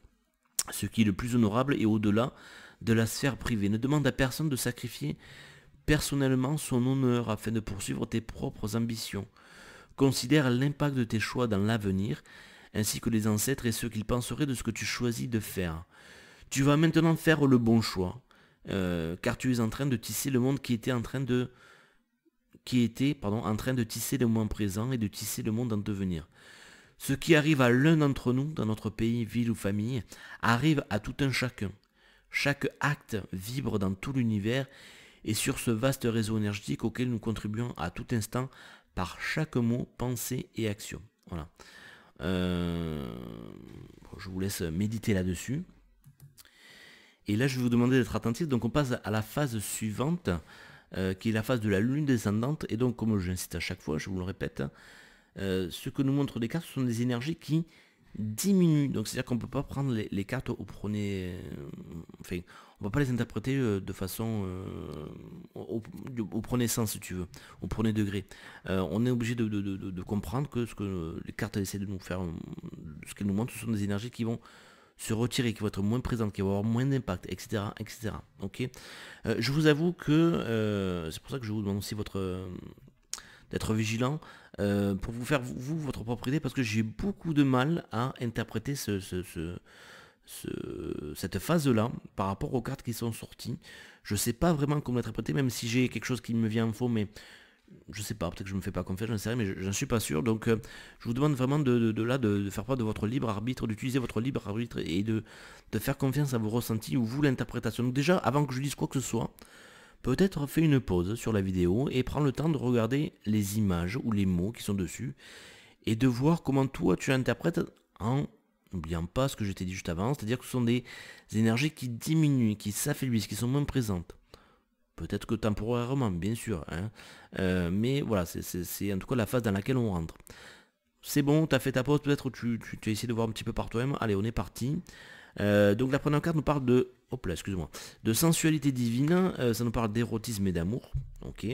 ce qui est le plus honorable et au-delà de la sphère privée. Ne demande à personne de sacrifier personnellement son honneur afin de poursuivre tes propres ambitions. Considère l'impact de tes choix dans l'avenir, ainsi que les ancêtres et ce qu'ils penseraient de ce que tu choisis de faire. Tu vas maintenant faire le bon choix, car tu es en train de tisser le monde en train de tisser le moment présent et de tisser le monde en devenir. Ce qui arrive à l'un d'entre nous, dans notre pays, ville ou famille, arrive à tout un chacun. Chaque acte vibre dans tout l'univers et sur ce vaste réseau énergétique auquel nous contribuons à tout instant par chaque mot, pensée et action. Voilà. Je vous laisse méditer là-dessus. Et là, je vais vous demander d'être attentif. Donc, on passe à la phase suivante, qui est la phase de la lune descendante. Et donc, comme j'insiste à chaque fois, je vous le répète, ce que nous montrent les cartes, ce sont des énergies qui diminuent. Donc, c'est-à-dire qu'on ne peut pas prendre les cartes au premier... enfin, on ne va pas les interpréter de façon... au premier sens, si tu veux, au premier degré. On est obligé de comprendre que ce que les cartes essaient de nous faire, ce qu'elles nous montrent, ce sont des énergies qui vont se retirer, qui vont être moins présentes, qui vont avoir moins d'impact, etc., etc. Ok. Je vous avoue que c'est pour ça que je vous demande aussi d'être vigilant pour vous faire vous votre propre idée, parce que j'ai beaucoup de mal à interpréter cette phase-là par rapport aux cartes qui sont sorties. Je sais pas vraiment comment l'interpréter, même si j'ai quelque chose qui me vient en faux, mais je sais pas, peut-être que je me fais pas confiance, j'en sais rien, mais j'en suis pas sûr. Donc je vous demande vraiment de faire preuve de votre libre arbitre, d'utiliser votre libre arbitre et de faire confiance à vos ressentis ou vous l'interprétation. Donc déjà, avant que je dise quoi que ce soit, peut-être fais une pause sur la vidéo et prends le temps de regarder les images ou les mots qui sont dessus et de voir comment toi tu interprètes en n'oubliant pas ce que je t'ai dit juste avant, c'est-à-dire que ce sont des énergies qui diminuent, qui s'affaiblissent, qui sont moins présentes. Peut-être que temporairement, bien sûr. Hein. Mais voilà, c'est en tout cas la phase dans laquelle on rentre. C'est bon, tu as fait ta pause, peut-être tu as essayé de voir un petit peu par toi-même. Allez, on est parti. Donc la première carte nous parle de... Hop là, excuse-moi. De sensualité divine, ça nous parle d'érotisme et d'amour. Ok.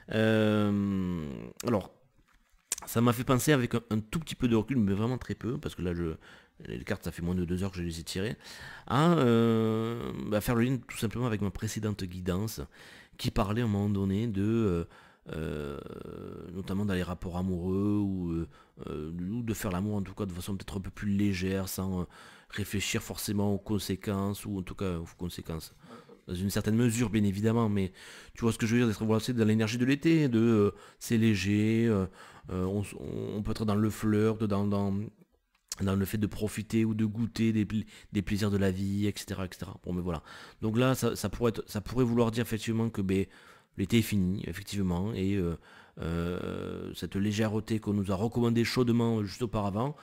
Alors, ça m'a fait penser avec un tout petit peu de recul, mais vraiment très peu, parce que là, les cartes, ça fait moins de 2 heures que je les ai tirées, à faire le lien tout simplement avec ma précédente guidance, qui parlait à un moment donné de... notamment dans les rapports amoureux ou de faire l'amour en tout cas de façon peut-être un peu plus légère sans réfléchir forcément aux conséquences ou en tout cas aux conséquences dans une certaine mesure bien évidemment, mais tu vois ce que je veux dire, d'être voilà, dans l'énergie de l'été, c'est léger, on peut être dans le flirt, dans le fait de profiter ou de goûter des plaisirs de la vie, etc. Bon mais voilà. Donc là ça pourrait vouloir dire effectivement que l'été est fini, effectivement, et cette légèreté qu'on nous a recommandée chaudement juste auparavant,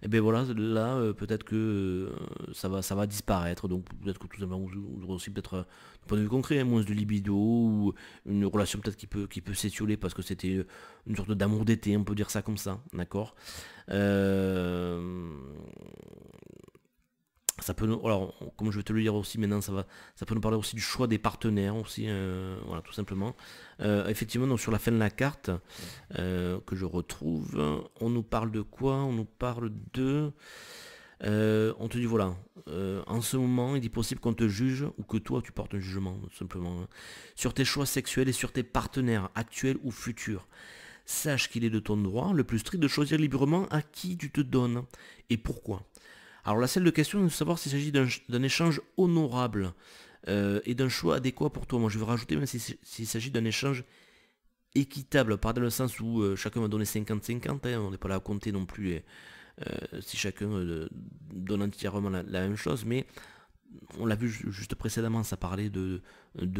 et bien voilà, là peut-être que ça va disparaître, donc peut-être que tout simplement vous aurez aussi peut-être d'un point de vue concret, hein, moins de libido, ou une relation peut-être qui peut s'étioler parce que c'était une sorte d'amour d'été, on peut dire ça comme ça, d'accord. Ça peut nous, alors, comme je vais te le dire aussi maintenant, ça peut nous parler aussi du choix des partenaires aussi, voilà, tout simplement. Effectivement, donc sur la fin de la carte que je retrouve, on nous parle de quoi? On nous parle de, on te dit voilà, en ce moment, il est possible qu'on te juge ou que toi tu portes un jugement, tout simplement, hein, sur tes choix sexuels et sur tes partenaires actuels ou futurs. Sache qu'il est de ton droit le plus strict de choisir librement à qui tu te donnes et pourquoi. Alors la seule question est de savoir s'il s'agit d'un échange honorable et d'un choix adéquat pour toi. Moi je vais rajouter même s'il s'agit d'un échange équitable, pas dans le sens où chacun va donner 50-50, hein, on n'est pas là à compter non plus si chacun donne entièrement la même chose, mais on l'a vu juste précédemment, ça parlait de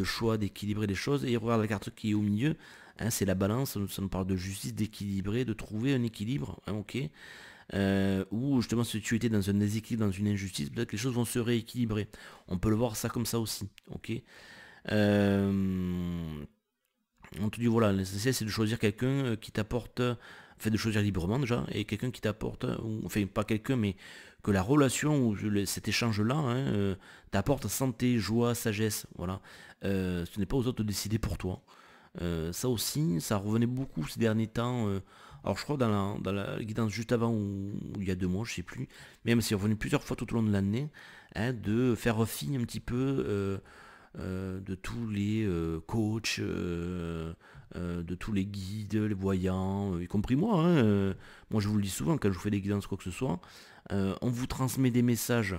choix, d'équilibrer les choses, et regarde la carte qui est au milieu, hein, c'est la balance, ça nous parle de justice, d'équilibrer, de trouver un équilibre, hein, ok, ou justement si tu étais dans un déséquilibre, dans une injustice, peut-être que les choses vont se rééquilibrer. On peut le voir ça comme ça aussi, ok. On te dit voilà, l'essentiel c'est de choisir quelqu'un qui t'apporte, enfin de choisir librement déjà, et quelqu'un qui t'apporte, enfin pas quelqu'un, mais que la relation ou cet échange-là hein, t'apporte santé, joie, sagesse, voilà. Ce n'est pas aux autres de décider pour toi. Ça aussi, ça revenait beaucoup ces derniers temps. Alors je crois dans la guidance juste avant ou il y a 2 mois, je sais plus, même c'est revenu plusieurs fois tout au long de l'année, hein, de faire fi un petit peu de tous les coachs, de tous les guides, les voyants, y compris moi. Hein, moi je vous le dis souvent quand je vous fais des guidances quoi que ce soit, on vous transmet des messages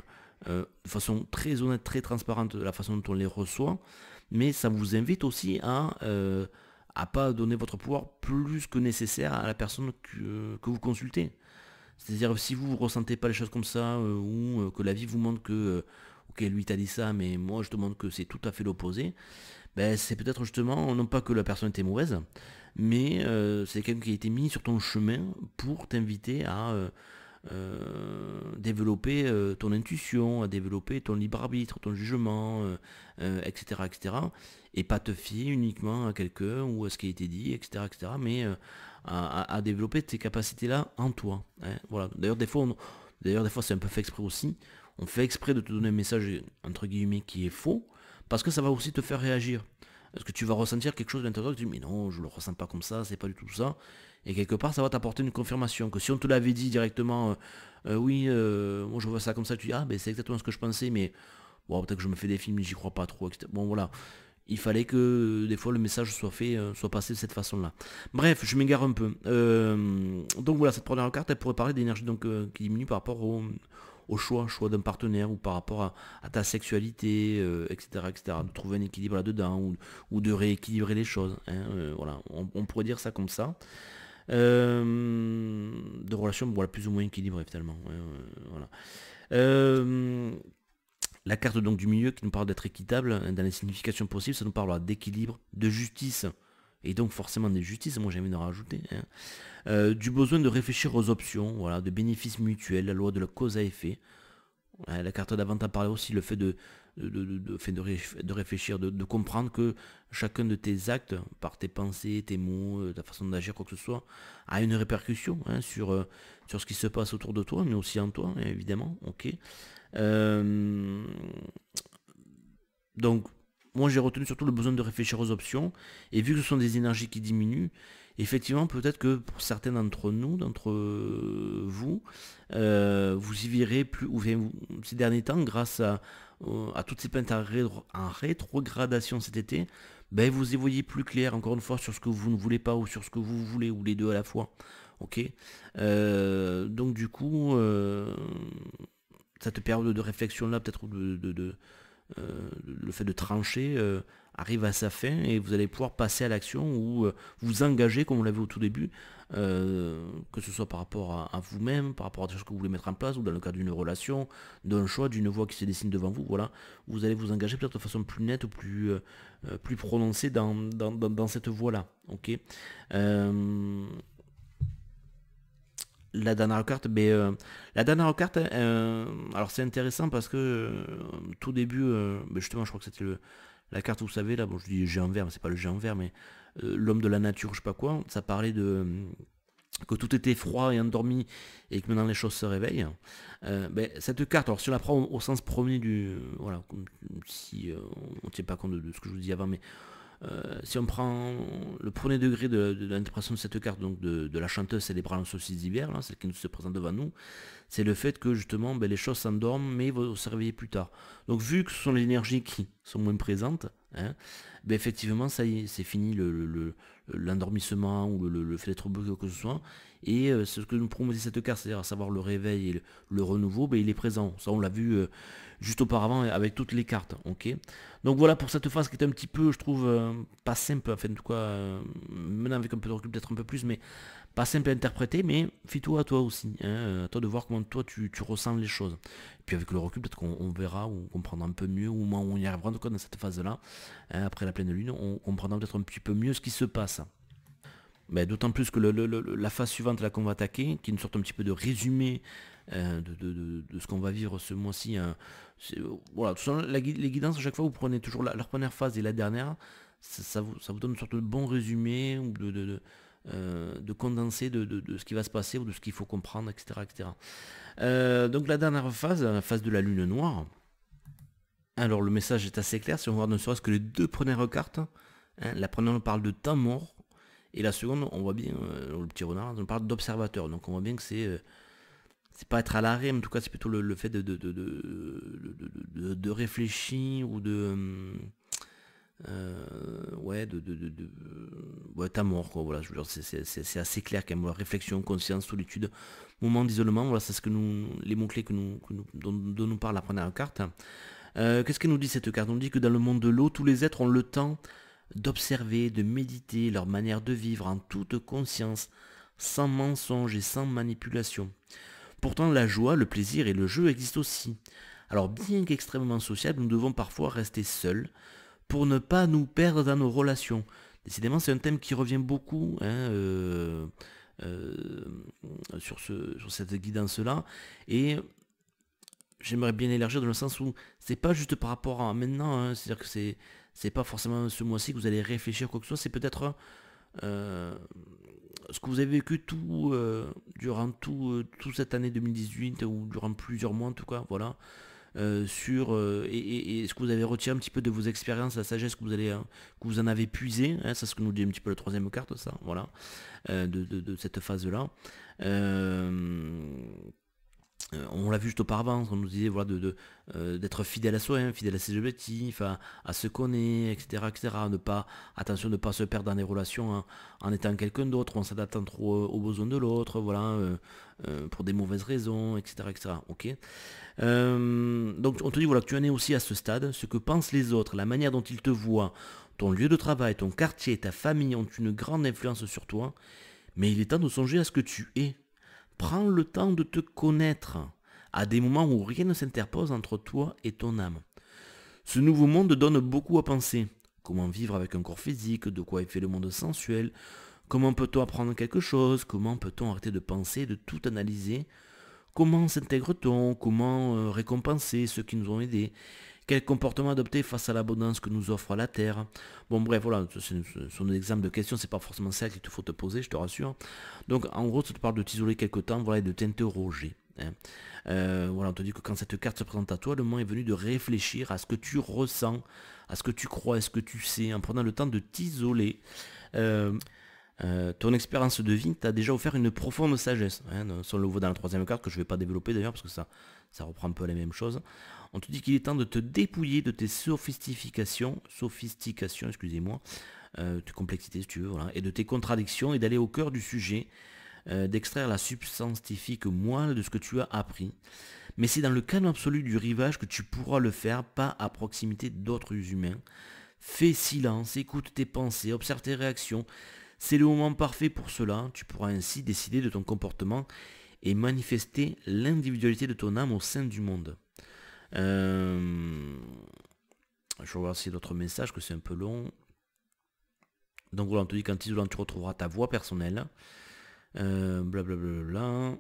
de façon très honnête, très transparente, de la façon dont on les reçoit, mais ça vous invite aussi à pas donner votre pouvoir plus que nécessaire à la personne que vous consultez. C'est-à-dire si vous ne ressentez pas les choses comme ça, ou que la vie vous montre que ok lui t'a dit ça, mais moi je te montre que c'est tout à fait l'opposé, ben, c'est peut-être justement, non pas que la personne était mauvaise, mais c'est quelqu'un qui a été mis sur ton chemin pour t'inviter à développer ton intuition, à développer ton libre arbitre, ton jugement, etc., etc. Et pas te fier uniquement à quelqu'un ou à ce qui a été dit, etc., etc. Mais à développer tes capacités-là en toi. Hein, voilà. D'ailleurs, des fois, c'est un peu fait exprès aussi. On fait exprès de te donner un message, entre guillemets, qui est faux, parce que ça va aussi te faire réagir. Parce que tu vas ressentir quelque chose de l'intérieur, tu dis, mais non, je le ressens pas comme ça, c'est pas du tout ça. Et quelque part, ça va t'apporter une confirmation. Que si on te l'avait dit directement, oui, moi je vois ça comme ça, tu dis, ah, ben c'est exactement ce que je pensais, mais bon, peut-être que je me fais des films, j'y crois pas trop, etc. Bon, voilà. Il fallait que des fois le message soit fait, soit passé de cette façon-là. Bref, je m'égare un peu. Donc voilà, cette première carte, elle pourrait parler d'énergie donc qui diminue par rapport au choix d'un partenaire ou par rapport à ta sexualité, etc., etc. De trouver un équilibre là-dedans ou de rééquilibrer les choses. Hein, voilà, on pourrait dire ça comme ça. De relations voilà, plus ou moins équilibrées finalement. Voilà. La carte donc du milieu qui nous parle d'être équitable hein, dans les significations possibles, ça nous parlera d'équilibre, de justice, et donc forcément des justices, moi j'ai envie de rajouter, hein. Du besoin de réfléchir aux options, voilà, de bénéfices mutuels, la loi de la cause à effet. La carte d'avant a parlé aussi le fait de réfléchir, de comprendre que chacun de tes actes, par tes pensées, tes mots, ta façon d'agir, quoi que ce soit, a une répercussion hein, sur ce qui se passe autour de toi, mais aussi en toi, évidemment. Ok. Euh, donc, moi j'ai retenu surtout le besoin de réfléchir aux options, et vu que ce sont des énergies qui diminuent, effectivement peut-être que pour certains d'entre nous, d'entre vous, vous y verrez plus, ou bien, ces derniers temps, grâce à toutes ces plaintes en rétrogradation cet été, ben vous y voyez plus clair, encore une fois, sur ce que vous ne voulez pas, ou sur ce que vous voulez, ou les deux à la fois. Ok. Donc du coup, cette période de réflexion là, peut-être le fait de trancher arrive à sa fin et vous allez pouvoir passer à l'action ou vous engager comme on l'a vu au tout début, que ce soit par rapport à vous-même, par rapport à ce que vous voulez mettre en place ou dans le cadre d'une relation, d'un choix, d'une voie qui se dessine devant vous, voilà, vous allez vous engager peut-être de façon plus nette ou plus prononcée dans cette voie-là. Ok. La dernière carte, alors c'est intéressant parce que tout début, justement, je crois que c'était la carte, vous savez, là, bon, je dis géant vert, mais c'est pas le géant vert, mais l'homme de la nature, je sais pas quoi, ça parlait de que tout était froid et endormi et que maintenant les choses se réveillent. Cette carte, alors si on la prend au sens premier voilà, comme si on ne tient pas compte de ce que je vous dis avant, mais si on prend le premier degré de l'interprétation de cette carte, donc de la chanteuse célébrant le solstice d'hiver, celle qui nous se présente devant nous, c'est le fait que justement les choses s'endorment mais vont se réveiller plus tard. Donc vu que ce sont les énergies qui sont moins présentes, hein, effectivement ça y est, c'est fini le l'endormissement ou le fait d'être bloqué ou quoi que ce soit. Et ce que nous promettait cette carte, c'est-à-dire à savoir le réveil et le renouveau, ben, il est présent. Ça, on l'a vu juste auparavant avec toutes les cartes. Ok. Donc voilà pour cette phase qui est un petit peu, je trouve, pas simple, enfin, en tout cas, maintenant avec un peu de recul, peut-être un peu plus, mais pas simple à interpréter, mais fie-toi à toi aussi, hein, à toi de voir comment toi tu ressens les choses. Et puis avec le recul, peut-être qu'on verra ou on comprendra un peu mieux, ou au moins on y arrivera en tout cas dans cette phase-là, hein, après la pleine lune, on comprendra peut-être un petit peu mieux ce qui se passe. Ben, d'autant plus que la phase suivante là qu'on va attaquer, qui est une sorte un petit peu de résumé de ce qu'on va vivre ce mois-ci. Hein, voilà, tout ça, les guidances, à chaque fois, vous prenez toujours leur première phase et la dernière, ça vous donne une sorte de bon résumé ou de condensé de ce qui va se passer ou de ce qu'il faut comprendre, etc. etc. Donc la dernière phase, la phase de la lune noire. Alors le message est assez clair, si on regarde ne serait-ce que les deux premières cartes. Hein, la première on parle de temps mort, et la seconde on voit bien, le petit renard, on parle d'observateur. Donc on voit bien que c'est pas être à l'arrêt, mais en tout cas c'est plutôt le fait de réfléchir ou ouais, ouais, ta mort, quoi, voilà, je veux dire, c'est assez clair quand même, voilà, réflexion, conscience, solitude, moment d'isolement, voilà, c'est ce que les mots-clés dont nous parle la première carte. Qu'est-ce qu'elle nous dit cette carte? On dit que dans le monde de l'eau, tous les êtres ont le temps d'observer, de méditer leur manière de vivre en toute conscience, sans mensonge et sans manipulation. Pourtant, la joie, le plaisir et le jeu existent aussi. Alors, bien qu'extrêmement sociables, nous devons parfois rester seuls, pour ne pas nous perdre dans nos relations. Décidément, c'est un thème qui revient beaucoup, hein, euh, sur cette guidance-là. Et j'aimerais bien élargir dans le sens où c'est pas juste par rapport à maintenant, hein, c'est-à-dire que c'est pas forcément ce mois-ci que vous allez réfléchir quoi que ce soit, c'est peut-être ce que vous avez vécu durant toute cette année 2018 ou durant plusieurs mois en tout cas, voilà. Et ce que vous avez retiré un petit peu de vos expériences, la sagesse que que vous en avez puisé, hein, c'est ce que nous dit un petit peu la troisième carte, ça, voilà, de cette phase-là. On l'a vu juste auparavant, on nous disait voilà, d'être fidèle à soi, hein, fidèle à ses objectifs, à se connaître, etc., etc. Attention de ne pas se perdre dans des relations hein, en étant quelqu'un d'autre, en s'adaptant trop aux besoins de l'autre, voilà, pour des mauvaises raisons, etc., etc. Ok. Donc on te dit voilà, que tu en es aussi à ce stade, ce que pensent les autres, la manière dont ils te voient, ton lieu de travail, ton quartier, ta famille ont une grande influence sur toi, mais il est temps de songer à ce que tu es. Prends le temps de te connaître, à des moments où rien ne s'interpose entre toi et ton âme. Ce nouveau monde donne beaucoup à penser. Comment vivre avec un corps physique, de quoi est fait le monde sensuel, comment peut-on apprendre quelque chose, comment peut-on arrêter de penser, de tout analyser, comment s'intègre-t-on, comment récompenser ceux qui nous ont aidés, quel comportement adopter face à l'abondance que nous offre la Terre. Bon bref, voilà, ce sont des exemples de questions, c'est pas forcément ça qu'il te faut te poser, je te rassure. Donc en gros, ça te parle de t'isoler quelque temps, voilà, et de t'interroger. Hein. Voilà, on te dit que quand cette carte se présente à toi, le moment est venu de réfléchir à ce que tu ressens, à ce que tu crois, à ce que tu sais, en prenant le temps de t'isoler. Ton expérience de vie t'a déjà offert une profonde sagesse. Hein, ça on le voit dans la troisième carte que je ne vais pas développer d'ailleurs parce que ça reprend un peu la même chose. On te dit qu'il est temps de te dépouiller de tes sophistications, excusez-moi, tes complexités si tu veux, voilà, et de tes contradictions et d'aller au cœur du sujet, d'extraire la substantifique moelle de ce que tu as appris. Mais c'est dans le calme absolu du rivage que tu pourras le faire, pas à proximité d'autres humains. Fais silence, écoute tes pensées, observe tes réactions. C'est le moment parfait pour cela, tu pourras ainsi décider de ton comportement et manifester l'individualité de ton âme au sein du monde. Je vais voir s'il y a d'autres messages, que c'est un peu long. Donc voilà, on te dit qu'en t'isolant, tu retrouveras ta voix personnelle. Blablabla.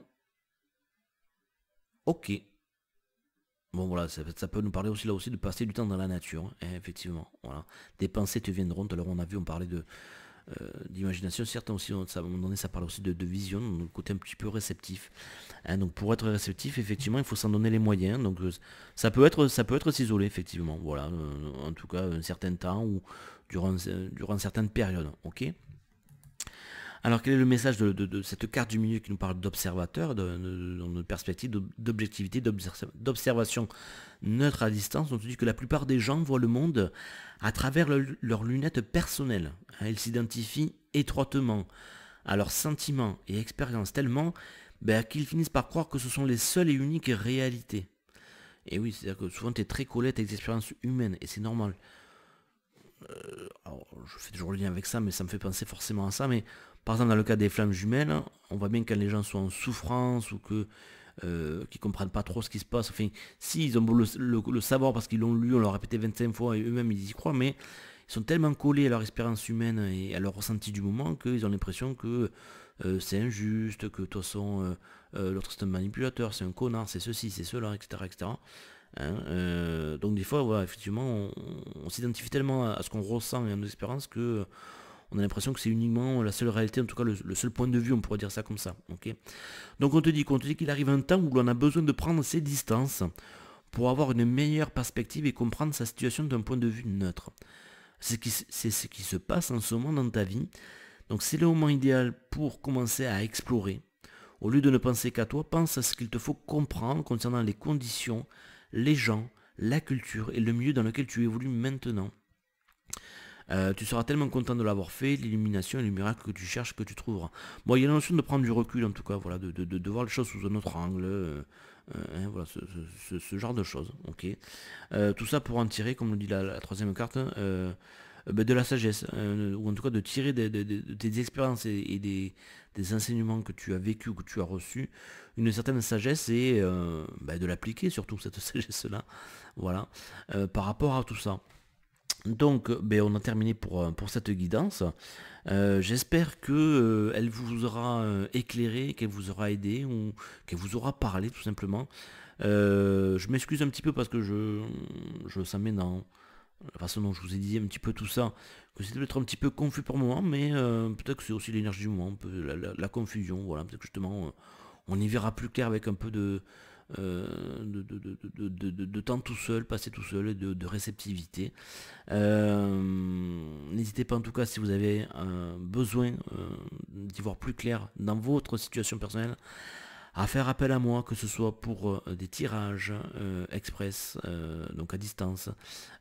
Ok. Bon voilà, ça peut nous parler aussi là aussi de passer du temps dans la nature, hein, effectivement. Voilà. Des pensées te viendront. Tout à l'heure on a vu, on parlait d'imagination, certes aussi, à un moment donné ça parle aussi de vision, donc le côté un petit peu réceptif. Hein, donc pour être réceptif, effectivement, il faut s'en donner les moyens. Donc ça peut être s'isoler, effectivement. Voilà, en tout cas un certain temps ou durant certaines périodes. Ok. Alors quel est le message de cette carte du milieu qui nous parle d'observateur, de perspective, d'objectivité, d'observation neutre à distance? On te dit que la plupart des gens voient le monde à travers leurs lunettes personnelles. Ils s'identifient étroitement à leurs sentiments et expériences tellement qu'ils finissent par croire que ce sont les seules et uniques réalités. Et oui, c'est-à-dire que souvent tu es très collé à tes expériences humaines, et c'est normal. Alors, je fais toujours le lien avec ça, mais ça me fait penser forcément à ça. Mais par exemple, dans le cas des flammes jumelles, on voit bien quand les gens sont en souffrance ou que qui comprennent pas trop ce qui se passe. Enfin, si ils ont beau le savoir parce qu'ils l'ont lu, on l'a répété 25 fois et eux-mêmes ils y croient, mais ils sont tellement collés à leur expérience humaine et à leur ressenti du moment qu'ils ont l'impression que c'est injuste, que de toute façon l'autre c'est un manipulateur, c'est un connard, c'est ceci, c'est cela, etc. etc. Hein, donc des fois, voilà, effectivement, on s'identifie tellement à ce qu'on ressent et à nos expériences que on a l'impression que c'est uniquement la seule réalité, en tout cas le seul point de vue, on pourrait dire ça comme ça. Ok. Donc on te dit qu'il arrive un temps où l'on a besoin de prendre ses distances pour avoir une meilleure perspective et comprendre sa situation d'un point de vue neutre. C'est ce qui se passe en ce moment dans ta vie. Donc c'est le moment idéal pour commencer à explorer. Au lieu de ne penser qu'à toi, pense à ce qu'il te faut comprendre concernant les conditions, les gens, la culture et le milieu dans lequel tu évolues maintenant. Tu seras tellement content de l'avoir fait, l'illumination et le miracle que tu cherches, que tu trouveras. Bon, il y a la notion de prendre du recul en tout cas, voilà, de voir les choses sous un autre angle, voilà, ce genre de choses, ok. Tout ça pour en tirer, comme le dit la troisième carte, de la sagesse, ou en tout cas de tirer de tes expériences et des enseignements que tu as vécu, que tu as reçus, une certaine sagesse et de l'appliquer surtout, cette sagesse-là, voilà, par rapport à tout ça. Donc, on a terminé pour cette guidance. J'espère que elle vous aura éclairé, qu'elle vous aura aidé ou qu'elle vous aura parlé tout simplement. Je m'excuse un petit peu parce que je ça met dans la façon dont je vous ai dit un petit peu tout ça, que c'était peut-être un petit peu confus pour le moment, mais peut-être que c'est aussi l'énergie du moment, un peu la confusion, voilà, peut-être que justement on y verra plus clair avec un peu de temps tout seul, passer tout seul, et de réceptivité. N'hésitez pas en tout cas si vous avez besoin d'y voir plus clair dans votre situation personnelle à faire appel à moi, que ce soit pour des tirages express, donc à distance,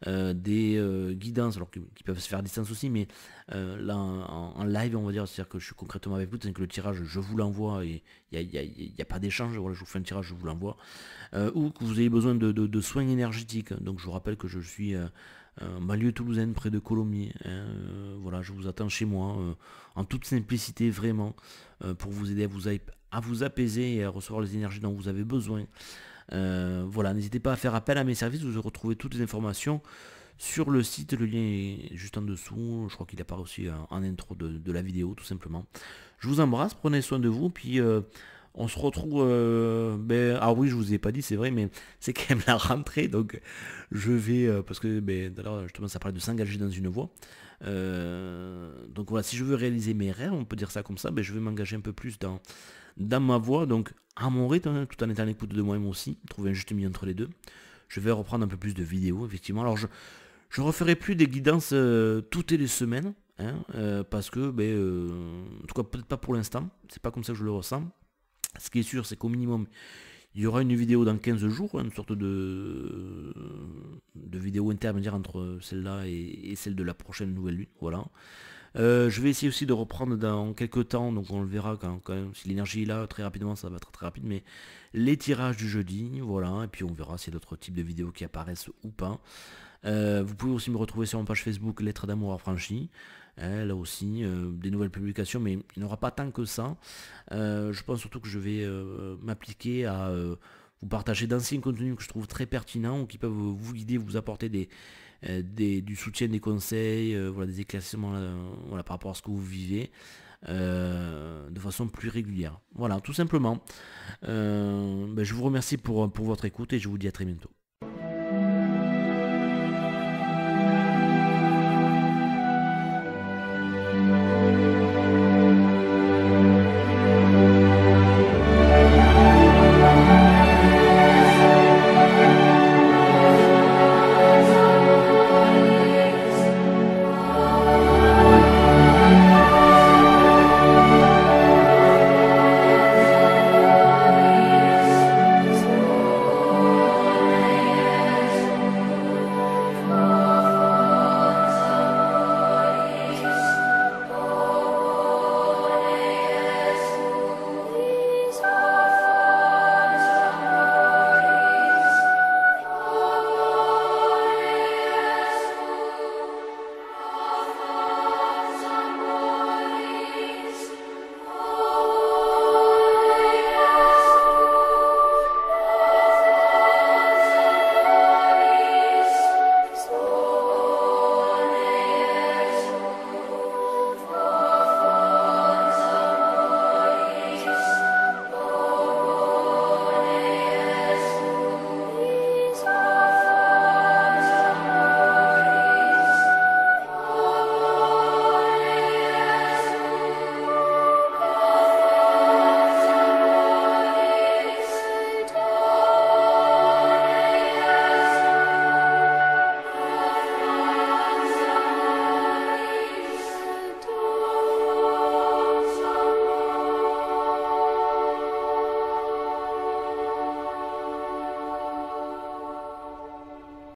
des guidances, alors qui peuvent se faire à distance aussi, mais là en live on va dire, c'est-à-dire que je suis concrètement avec vous, c'est que le tirage je vous l'envoie et il n'y a pas d'échange, voilà, je vous fais un tirage, je vous l'envoie, ou que vous ayez besoin de soins énergétiques, donc je vous rappelle que je suis banlieue toulousaine près de Colomiers, hein, voilà, je vous attends chez moi en toute simplicité vraiment pour vous aider à vous apaiser et à recevoir les énergies dont vous avez besoin. Voilà, n'hésitez pas à faire appel à mes services, vous retrouvez toutes les informations sur le site, le lien est juste en dessous, je crois qu'il apparaît aussi en intro de la vidéo tout simplement. Je vous embrasse, prenez soin de vous, puis on se retrouve, ah oui je vous ai pas dit c'est vrai, mais c'est quand même la rentrée, donc je vais, parce que d'ailleurs justement ça parle de s'engager dans une voie, donc voilà, si je veux réaliser mes rêves, on peut dire ça comme ça, je vais m'engager un peu plus dans ma voie, donc à mon rythme, hein, tout en étant à l'écoute de moi-même aussi, trouver un juste milieu entre les deux. Je vais reprendre un peu plus de vidéos, effectivement. Alors je referai plus des guidances toutes les semaines, hein, parce que, en tout cas peut-être pas pour l'instant, c'est pas comme ça que je le ressens. Ce qui est sûr, c'est qu'au minimum, il y aura une vidéo dans 15 jours, une sorte de vidéo intermédiaire entre celle-là et celle de la prochaine nouvelle lune, voilà. Je vais essayer aussi de reprendre dans quelques temps, donc on le verra quand même, si l'énergie est là, très rapidement, ça va être très rapide, mais les tirages du jeudi, voilà, et puis on verra s'il y a d'autres types de vidéos qui apparaissent ou pas. Vous pouvez aussi me retrouver sur ma page Facebook Lettres d'amour affranchies, là aussi, des nouvelles publications, mais il n'y en aura pas tant que ça. Je pense surtout que je vais m'appliquer à vous partager d'anciens contenus que je trouve très pertinents ou qui peuvent vous guider, vous apporter du soutien, des conseils, voilà, des éclaircissements voilà, par rapport à ce que vous vivez de façon plus régulière. Voilà, tout simplement. Je vous remercie pour votre écoute et je vous dis à très bientôt.